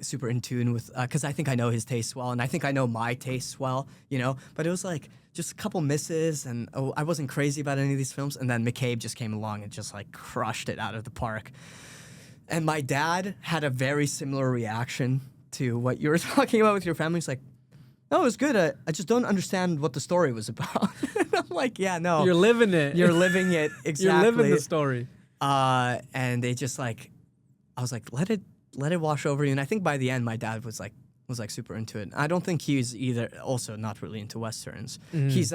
Speaker 1: super in tune with, because I think I know his tastes well, and I think I know my tastes well, you know. But it was like just a couple misses, and I wasn't crazy about any of these films, and then McCabe just came along and just like crushed it out of the park. And my dad had a very similar reaction to what you were talking about with your family. He's like, no, it was good. I just don't understand what the story was about. I'm like, yeah, no.
Speaker 2: You're living it.
Speaker 1: You're living it, exactly.
Speaker 2: You're living the story.
Speaker 1: And they just like, I was like, let it wash over you. And I think by the end, my dad was like super into it. I don't think he's either, also not really into Westerns. Mm-hmm. He's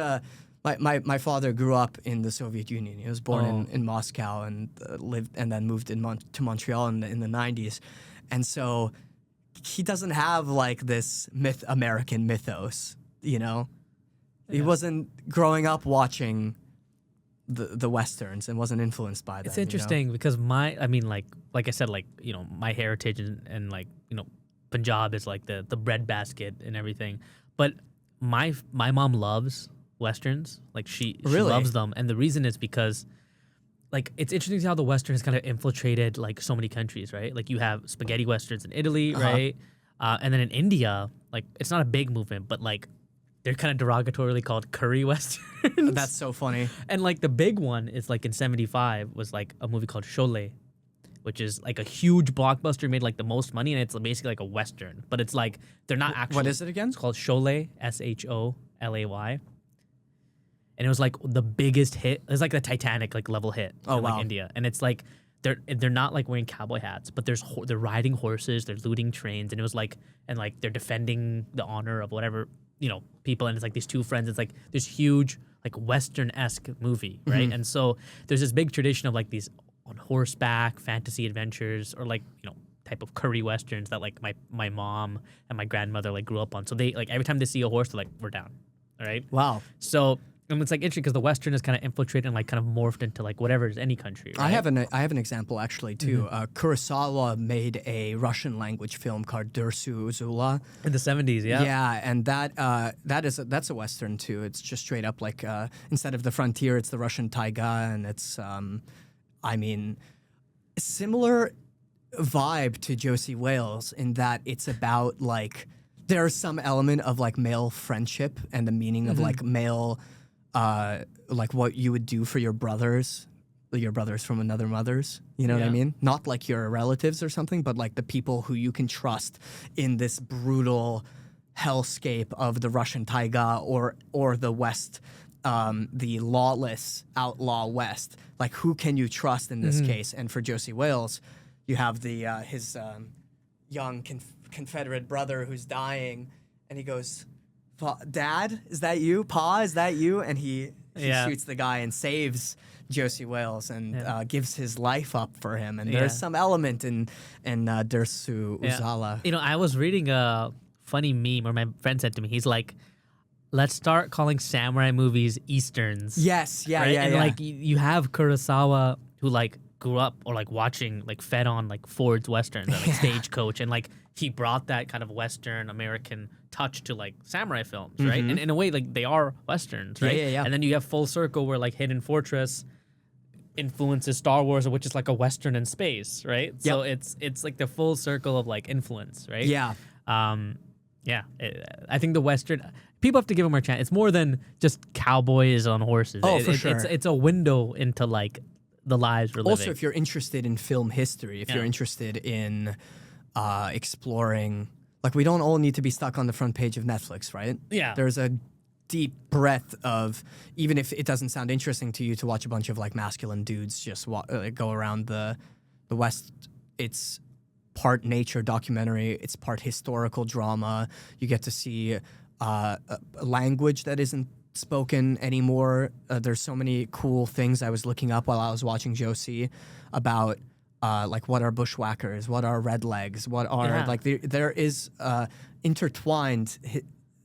Speaker 1: my father grew up in the Soviet Union. He was born in Moscow and lived and then moved to Montreal in the 90s. And so he doesn't have like this American mythos, you know? Yeah. He wasn't growing up watching the Westerns and wasn't influenced by them.
Speaker 2: It's interesting because like I said, like, you know, my heritage and like, you know, Punjab is like the breadbasket and everything. But my mom loves Westerns. Like she loves them. And the reason is because like it's interesting how the Western has kind of infiltrated like so many countries, right? Like you have spaghetti Westerns in Italy, right? And then in India, like it's not a big movement, but like they're kind of derogatorily called curry Westerns.
Speaker 1: That's so funny.
Speaker 2: And like the big one is like in 75 was like a movie called Sholay, which is like a huge blockbuster, made like the most money, and it's basically like a Western. But it's like they're not actually.
Speaker 1: What is it again?
Speaker 2: It's called Sholay, Sholay. And it was like the biggest hit. It was like the Titanic like level hit in like India. And it's like they're not like wearing cowboy hats, but they're riding horses, they're looting trains, and it was like they're defending the honor of whatever, you know, people, and it's like these two friends. It's like this huge like Western-esque movie, right? Mm-hmm. And so there's this big tradition of like these on horseback fantasy adventures, or like, you know, type of curry Westerns that like my mom and my grandmother like grew up on. So they like every time they see a horse, they're like, we're down, all right?
Speaker 1: Wow.
Speaker 2: So. And it's like interesting because the Western is kind of infiltrated and like kind of morphed into like whatever is any country. Right?
Speaker 1: I have an example actually too. Mm-hmm. Kurosawa made a Russian language film called Dersu Uzula
Speaker 2: in the 70s. Yeah.
Speaker 1: Yeah, and that's a Western too. It's just straight up like instead of the frontier, it's the Russian taiga, and it's similar vibe to Josey Wales in that it's about like there's some element of like male friendship and the meaning of like male. Like what you would do for your brothers from another mother's, you know what I mean? Not like your relatives or something, but like the people who you can trust in this brutal hellscape of the Russian taiga or the West, the lawless outlaw West. Like who can you trust in this case? And for Josey Wales, you have his young Confederate brother who's dying, and he goes, Dad, is that you? Pa, is that you? And he shoots the guy and saves Josey Wales and gives his life up for him. And there's some element in Dersu Uzala.
Speaker 2: You know, I was reading a funny meme, or my friend said to me, he's like, let's start calling samurai movies Easterns.
Speaker 1: Yes,
Speaker 2: right? And like you have Kurosawa, who like grew up or like watching, like fed on like Ford's Westerns and like Stagecoach, and like he brought that kind of Western American touch to like samurai films, right? And in a way, like they are Westerns, right?
Speaker 1: Yeah.
Speaker 2: And then you have full circle where like Hidden Fortress influences Star Wars, which is like a Western in space, right?
Speaker 1: Yep.
Speaker 2: So it's like the full circle of like influence, right?
Speaker 1: Yeah.
Speaker 2: I think the Western people have to give them a chance. It's more than just cowboys on horses.
Speaker 1: For sure.
Speaker 2: It's a window into like the lives we're living.
Speaker 1: Also, if you're interested in film history, if you're interested in exploring, like we don't all need to be stuck on the front page of Netflix, right?
Speaker 2: Yeah.
Speaker 1: There's a deep breadth of, even if it doesn't sound interesting to you to watch a bunch of like masculine dudes just go around the West, it's part nature documentary, it's part historical drama. You get to see a language that isn't spoken anymore. There's so many cool things I was looking up while I was watching Josey about like what are bushwhackers, what are redlegs, what are like there is intertwined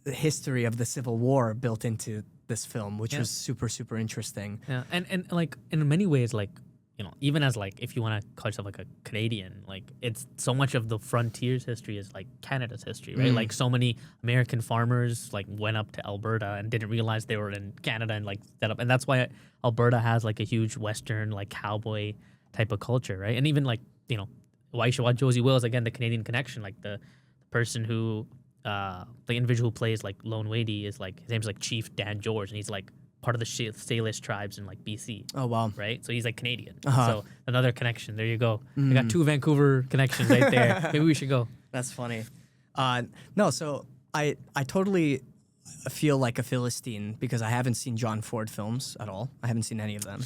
Speaker 1: history of the Civil War built into this film, which was super, super interesting.
Speaker 2: Yeah, and like in many ways, like, you know, even as like if you want to call yourself like a Canadian, like it's so much of the frontiers history is like Canada's history, right? Like so many American farmers like went up to Alberta and didn't realize they were in Canada and like set up, and that's why Alberta has like a huge Western like cowboy type of culture, right? And even like, you know, why you should watch Josie Wills, again, the Canadian connection, like the person who the individual who plays like Lone Wadey is like, his name's like Chief Dan George, and he's like part of the Salish tribes in like BC.
Speaker 1: Oh wow!
Speaker 2: Right, so he's like Canadian. So another connection. There you go. I got two Vancouver connections right there. Maybe we should go.
Speaker 1: That's funny. No, so I totally feel like a Philistine because I haven't seen John Ford films at all. I haven't seen any of them.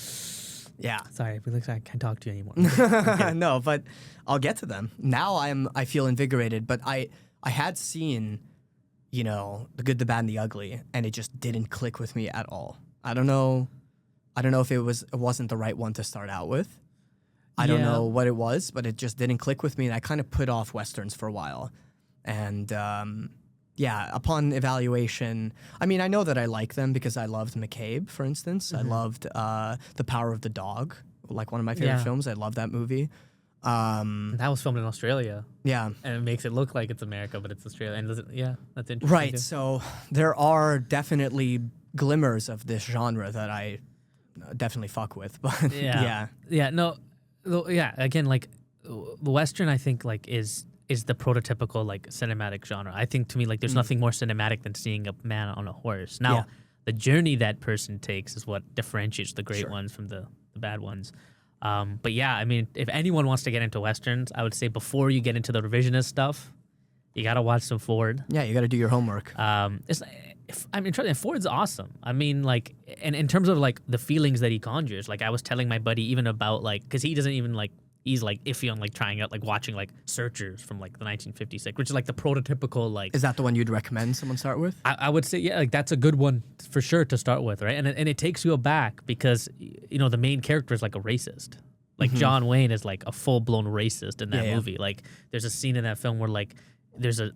Speaker 1: Yeah.
Speaker 2: Sorry, but I can't talk to you anymore.
Speaker 1: No, but I'll get to them. Now I feel invigorated, but I had seen, you know, The Good, the Bad, and the Ugly, and it just didn't click with me at all. I don't know if it wasn't the right one to start out with. I don't know what it was, but it just didn't click with me, and I kind of put off Westerns for a while. And upon evaluation, I mean, I know that I like them because I loved McCabe, for instance. I loved The Power of the Dog, like one of my favorite films. I love that movie.
Speaker 2: That was filmed in Australia.
Speaker 1: Yeah.
Speaker 2: And it makes it look like it's America, but it's Australia. And that's interesting.
Speaker 1: Right.
Speaker 2: Too.
Speaker 1: So there are definitely glimmers of this genre that I definitely fuck with. But
Speaker 2: again, like the Western, I think like is the prototypical like cinematic genre. I think to me, like there's nothing more cinematic than seeing a man on a horse. Now, the journey that person takes is what differentiates the great ones from the bad ones. But yeah, I mean, if anyone wants to get into Westerns, I would say before you get into the revisionist stuff, you got to watch some Ford.
Speaker 1: Yeah, you got to do your homework.
Speaker 2: Ford's awesome. I mean, like, and in terms of like the feelings that he conjures, like I was telling my buddy even about like, because he doesn't even like, he's like iffy on like trying out like watching like Searchers from like the 1956, which is like the prototypical like.
Speaker 1: Is that the one you'd recommend someone start with?
Speaker 2: I would say like that's a good one for sure to start with, right? And it takes you aback because you know the main character is like a racist. Like John Wayne is like a full blown racist in that movie. Like there's a scene in that film where like there's a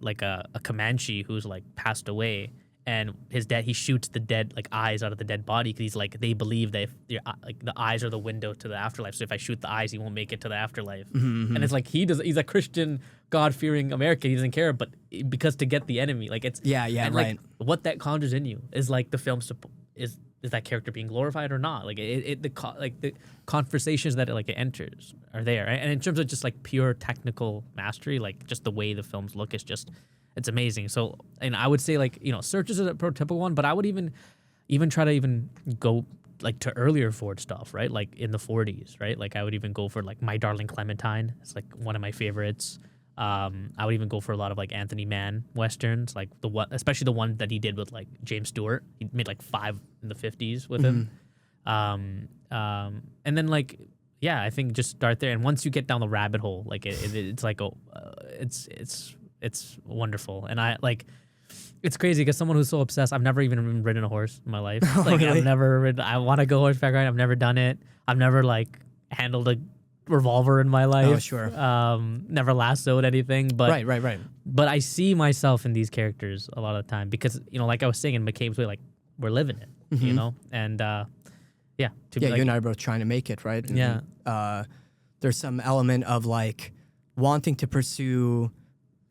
Speaker 2: Comanche who's like passed away. And his dad, he shoots the dead like eyes out of the dead body because he's like they believe that like the eyes are the window to the afterlife. So if I shoot the eyes, he won't make it to the afterlife. And it's like he's a Christian, God-fearing American. He doesn't care, but because to get the enemy, like it's and like what that conjures in you is like the film is that character being glorified or not? Like the conversations that it enters are there. Right? And in terms of just like pure technical mastery, like just the way the films look is just. It's amazing. So, and I would say like, you know, Searchers is a prototypical one, but I would even try to even go like to earlier Ford stuff, right? Like in the 40s, right? Like I would even go for like My Darling Clementine. It's like one of my favorites. I would even go for a lot of like Anthony Mann Westerns, like especially the one that he did with like James Stewart. He made like 5 in the 50s with him. And then like, yeah, I think just start there. And once you get down the rabbit hole, like it's like, it's wonderful. And I like, it's crazy because someone who's so obsessed, I've never even ridden a horse in my life. Like really? I've never ridden, I want to go horseback riding. I've never done it. I've never like handled a revolver in my life.
Speaker 1: Oh, sure.
Speaker 2: Never lassoed anything. But
Speaker 1: Right.
Speaker 2: But I see myself in these characters a lot of the time because, you know, like I was saying in McCabe's way, like we're living it, you know? And
Speaker 1: you and I are both trying to make it, right? And, There's some element of like wanting to pursue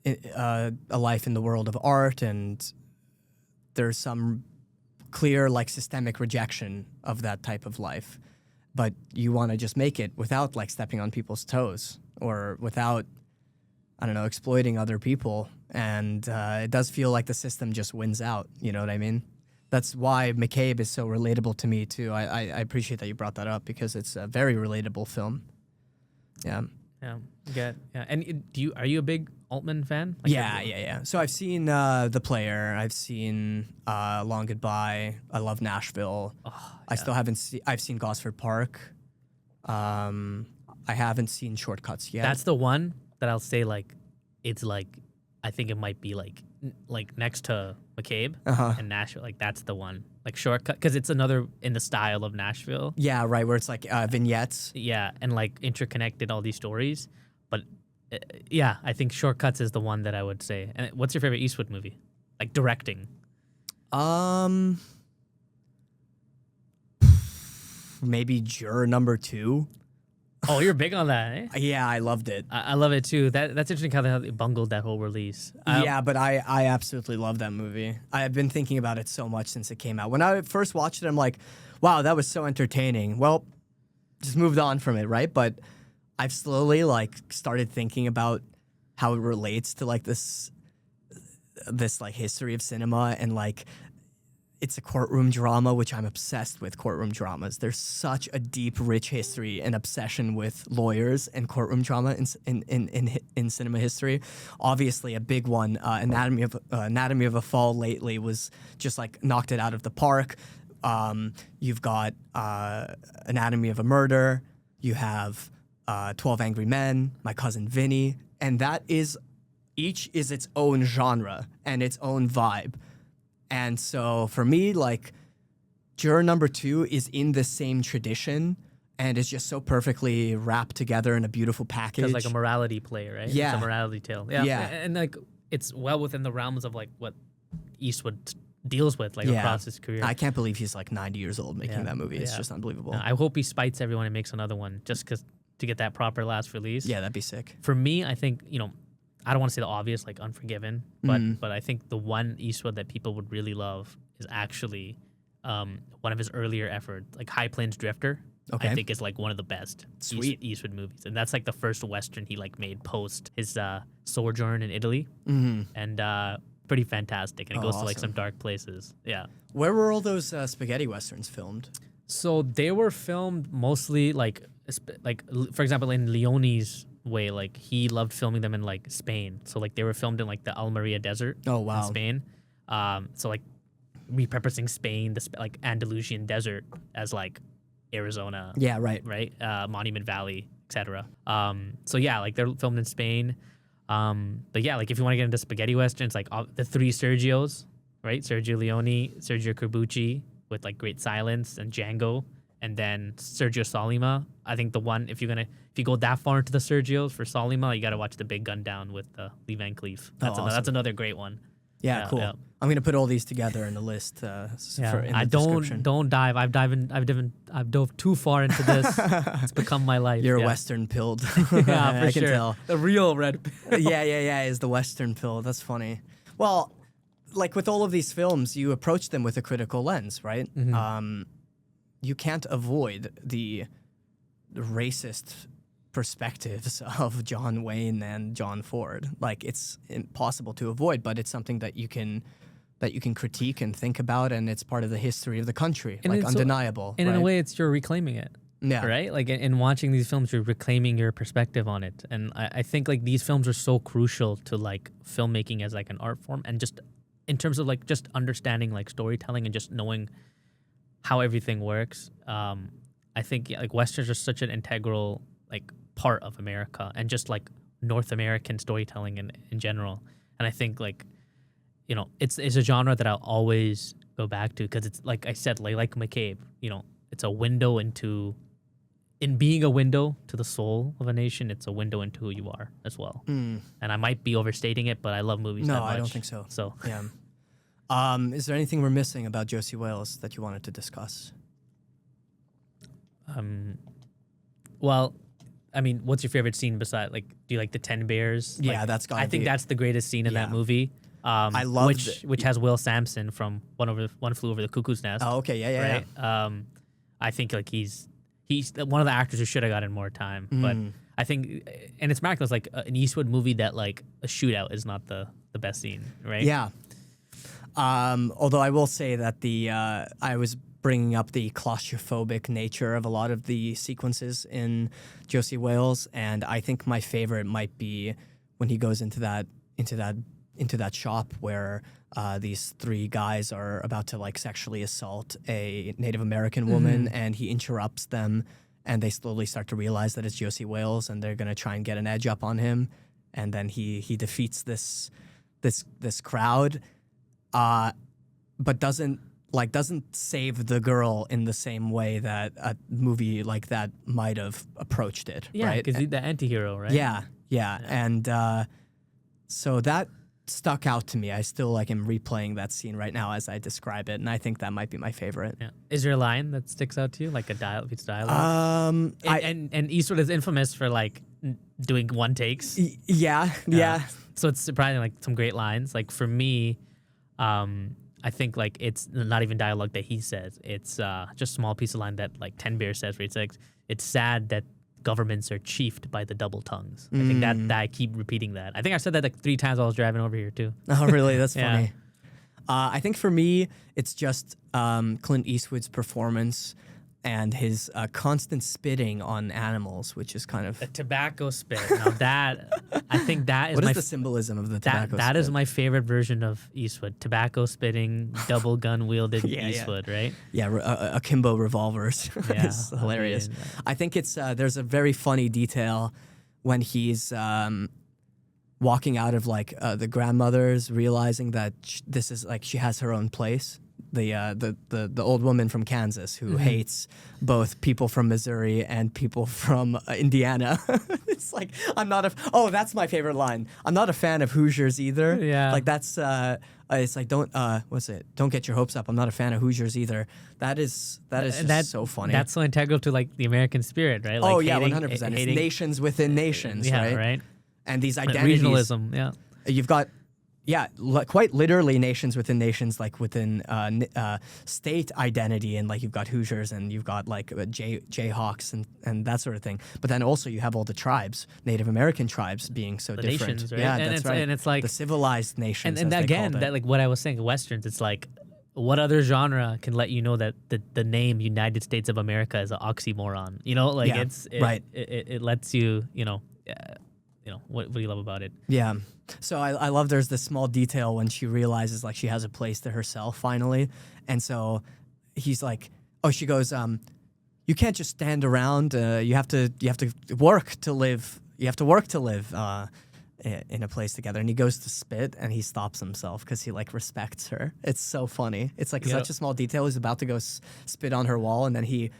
Speaker 1: a life in the world of art, and there's some clear like systemic rejection of that type of life. But you want to just make it without like stepping on people's toes or without, I don't know, exploiting other people. And it does feel like the system just wins out. You know what I mean? That's why McCabe is so relatable to me too. I appreciate that you brought that up because it's a very relatable film. Yeah.
Speaker 2: Yeah. Yeah. And are you a big Altman fan? Like,
Speaker 1: Yeah. So I've seen The Player. I've seen Long Goodbye. I love Nashville. I still haven't seen. I've seen Gosford Park. I haven't seen Shortcuts yet.
Speaker 2: That's the one that I'll say like, it's like, I think it might be like next to McCabe and Nashville. Like that's the one. Like Shortcut, because it's another in the style of Nashville.
Speaker 1: Yeah, right. Where it's like vignettes.
Speaker 2: Yeah, and like interconnected all these stories. But yeah, I think Shortcuts is the one that I would say. And what's your favorite Eastwood movie? Like directing.
Speaker 1: Maybe Juror Number 2.
Speaker 2: Oh, you're big on that, eh?
Speaker 1: Yeah, I loved it.
Speaker 2: I love it too. That's interesting how they bungled that whole release.
Speaker 1: Yeah, but I absolutely love that movie. I've been thinking about it so much since it came out. When I first watched it, I'm like, wow, that was so entertaining. Well, just moved on from it, right? But I've slowly like started thinking about how it relates to like this like history of cinema, and like it's a courtroom drama, which I'm obsessed with courtroom dramas. There's such a deep, rich history and obsession with lawyers and courtroom drama in cinema history. Obviously, a big one, Anatomy of a Fall lately was just like knocked it out of the park. You've got Anatomy of a Murder. You have 12 Angry Men, My Cousin Vinny, and that is each is its own genre and its own vibe. And so for me, like, Juror Number 2 is in the same tradition and is just so perfectly wrapped together in a beautiful package.
Speaker 2: It's like a morality play, right?
Speaker 1: Yeah.
Speaker 2: It's a morality tale. Yeah. And like, it's well within the realms of like what Eastwood deals with like across his career.
Speaker 1: I can't believe he's like 90 years old making that movie. It's just unbelievable.
Speaker 2: I hope he spites everyone and makes another one just to get that proper last release.
Speaker 1: Yeah, that'd be sick.
Speaker 2: For me, I think, I don't want to say the obvious, like Unforgiven, but I think the one Eastwood that people would really love is actually one of his earlier efforts, like High Plains Drifter.
Speaker 1: Okay.
Speaker 2: I think is like one of the best Eastwood movies, and that's like the first Western he like made post his sojourn in Italy, and pretty fantastic. And it goes to like some dark places. Yeah.
Speaker 1: Where were all those spaghetti westerns filmed?
Speaker 2: So they were filmed mostly like for example in Leone's way, like he loved filming them in like Spain. So like they were filmed in like the Almeria Desert.
Speaker 1: Oh wow.
Speaker 2: In Spain. So like repurposing Spain, like Andalusian desert as like Arizona.
Speaker 1: Yeah, right.
Speaker 2: Right. Monument Valley, etc. So yeah, like they're filmed in Spain. But yeah, like if you want to get into spaghetti westerns, like the three Sergios, right? Sergio Leone, Sergio Corbucci with like Great Silence and Django. And then Sergio Solima. I think the one, if you go that far into the Sergios for Solima, you got to watch The Big Gun Down with Lee Van Cleef. That's another great one.
Speaker 1: Yeah, cool. Yeah. I'm gonna put all these together in the list. Description.
Speaker 2: Don't dive. I've dove too far into this. It's become my life.
Speaker 1: You're Western pilled.
Speaker 2: Yeah, for
Speaker 1: I
Speaker 2: sure.
Speaker 1: can tell.
Speaker 2: The real red pill.
Speaker 1: Yeah. Is the Western pill. That's funny. Well, like with all of these films, you approach them with a critical lens, right?
Speaker 2: Mm-hmm.
Speaker 1: You can't avoid the racist perspectives of John Wayne and John Ford. Like it's impossible to avoid, but it's something that you can critique and think about, and it's part of the history of the country, and like undeniable.
Speaker 2: And in a way, it's you're reclaiming it.
Speaker 1: Yeah.
Speaker 2: Right? Like in watching these films, you're reclaiming your perspective on it. And I think like these films are so crucial to like filmmaking as like an art form, and just in terms of like just understanding like storytelling and just knowing how everything works. I think like Westerns are such an integral like part of America and just like North American storytelling in general. And I think like, it's a genre that I'll always go back to because it's like I said, like McCabe, it's a window in being a window to the soul of a nation. It's a window into who you are as well. And I might be overstating it, but I love movies that much.
Speaker 1: No, I don't think so.
Speaker 2: So
Speaker 1: yeah. Is there anything we're missing about Josie Wales that you wanted to discuss?
Speaker 2: Well, I mean, what's your favorite scene beside, like, do you like the 10 Bears?
Speaker 1: Yeah,
Speaker 2: Like,
Speaker 1: that's gotta
Speaker 2: I think
Speaker 1: be-
Speaker 2: that's the greatest scene in that
Speaker 1: Yeah.
Speaker 2: movie.
Speaker 1: I love
Speaker 2: which has Will Sampson from One Flew Over the Cuckoo's Nest.
Speaker 1: Oh, okay, yeah.
Speaker 2: Right. I think like he's one of the actors who should have gotten more time, but I think, and it's miraculous, like an Eastwood movie that like a shootout is not the best scene, right?
Speaker 1: Yeah. Although I will say that I was bringing up the claustrophobic nature of a lot of the sequences in Josie Wales, and I think my favorite might be when he goes into that shop where these three guys are about to like sexually assault a Native American woman, and he interrupts them, and they slowly start to realize that it's Josie Wales, and they're gonna try and get an edge up on him, and then he defeats this crowd, but doesn't save the girl in the same way that a movie like that might have approached it.
Speaker 2: Yeah,
Speaker 1: right?
Speaker 2: because he's the anti-hero, right?
Speaker 1: Yeah. And so that stuck out to me. I still like am replaying that scene right now as I describe it, and I think that might be my favorite.
Speaker 2: Yeah. Is there a line that sticks out to you, like piece of dialogue? And Eastwood is infamous for like doing one takes.
Speaker 1: Yeah.
Speaker 2: So it's surprising, like some great lines. Like for me, I think like it's not even dialogue that he says. It's just a small piece of line that like 10 Bears says, where it's like, it's sad that governments are chiefed by the double tongues. I think that I keep repeating that. I think I said that like 3 times while I was driving over here too.
Speaker 1: Oh, really? That's
Speaker 2: Yeah.
Speaker 1: funny. I think for me, it's just Clint Eastwood's performance and his constant spitting on animals, which is kind of...
Speaker 2: The tobacco spit. Now that, I think that is
Speaker 1: What
Speaker 2: my...
Speaker 1: is the symbolism of the tobacco
Speaker 2: That
Speaker 1: spit?
Speaker 2: is my favorite version of Eastwood. Tobacco spitting, double gun wielded
Speaker 1: Yeah.
Speaker 2: Eastwood, right?
Speaker 1: Yeah, akimbo revolvers.
Speaker 2: Yeah.
Speaker 1: It's hilarious.
Speaker 2: I mean,
Speaker 1: I think it's there's a very funny detail when he's walking out of like the grandmother's, realizing that this is like she has her own place. The old woman from Kansas who hates both people from Missouri and people from Indiana. It's like, that's my favorite line. I'm not a fan of Hoosiers either.
Speaker 2: Yeah.
Speaker 1: Like that's it's like don't get your hopes up. I'm not a fan of Hoosiers either. That is just so funny.
Speaker 2: That's so integral to like the American spirit, right? Like
Speaker 1: 100%. It's
Speaker 2: hating-
Speaker 1: nations within nations,
Speaker 2: yeah,
Speaker 1: right? And these
Speaker 2: Like
Speaker 1: identities.
Speaker 2: regionalism, yeah.
Speaker 1: You've got, quite literally nations within nations, like within state identity, and like you've got Hoosiers and you've got like Jayhawks and that sort of thing. But then also you have all the tribes, Native American tribes being so
Speaker 2: The
Speaker 1: different.
Speaker 2: nations, right?
Speaker 1: Yeah,
Speaker 2: and
Speaker 1: that's
Speaker 2: it's,
Speaker 1: right.
Speaker 2: And it's like...
Speaker 1: the civilized nations.
Speaker 2: And
Speaker 1: as they
Speaker 2: again,
Speaker 1: called it.
Speaker 2: that like what I was saying, Westerns, it's like, what other genre can let you know that the name United States of America is an oxymoron? You know, like
Speaker 1: right.
Speaker 2: It lets you, what do you love about it?
Speaker 1: Yeah. So I love there's this small detail when she realizes like she has a place to herself finally. And so he's like, she goes, you can't just stand around. You have to work to live. You have to work to live in a place together. And he goes to spit and he stops himself because he like respects her. It's so funny. It's like such a small detail. He's about to go spit on her wall, and then he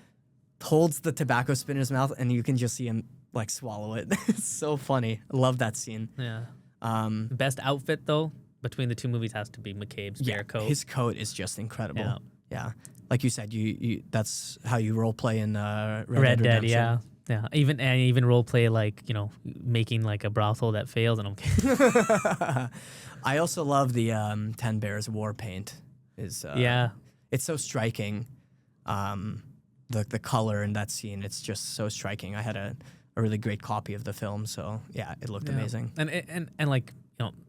Speaker 1: holds the tobacco spit in his mouth, and you can just see him like swallow it. It's so funny. I love that scene.
Speaker 2: Yeah. Best outfit though between the two movies has to be McCabe's bear coat.
Speaker 1: His coat is just incredible.
Speaker 2: Yeah.
Speaker 1: Like you said, you that's how you role play in
Speaker 2: Red Dead. Yeah. Even role play like making like a brothel that fails, and I'm kidding.
Speaker 1: I also love the 10 Bears war paint. It's so striking. The color in that scene, it's just so striking. I had a really great copy of the film, so yeah, it looked amazing.
Speaker 2: And like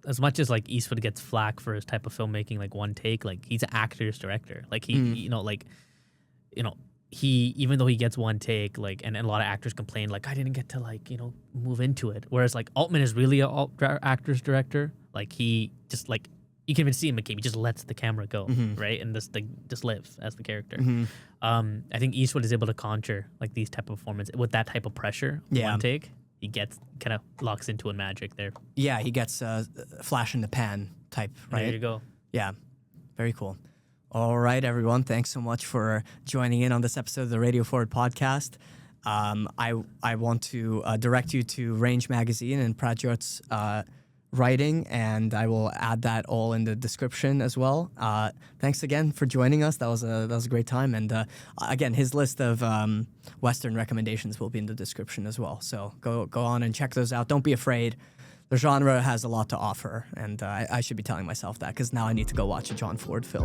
Speaker 2: as much as like Eastwood gets flack for his type of filmmaking, like one take, like he's an actor's director. Like he he, even though he gets one take, like and a lot of actors complain like I didn't get to like move into it. Whereas like Altman is really an actor's director. Like he just like, you can even see him McCabe. He just lets the camera go, right, and just live as the character. I think Eastwood is able to conjure like these type of performance with that type of pressure. One take, he gets kind of locks into a magic there.
Speaker 1: Yeah, he gets flash in the pan type. Right.
Speaker 2: There you go.
Speaker 1: Yeah, very cool. All right, everyone. Thanks so much for joining in on this episode of the Radio Forward podcast. I want to direct you to RANGE Magazine and Prabhjot's writing, and I will add that all in the description as well. Thanks again for joining us. That was a great time, and again, his list of Western recommendations will be in the description as well. So go on and check those out. Don't be afraid. The genre has a lot to offer, and I should be telling myself that because now I need to go watch a John Ford film.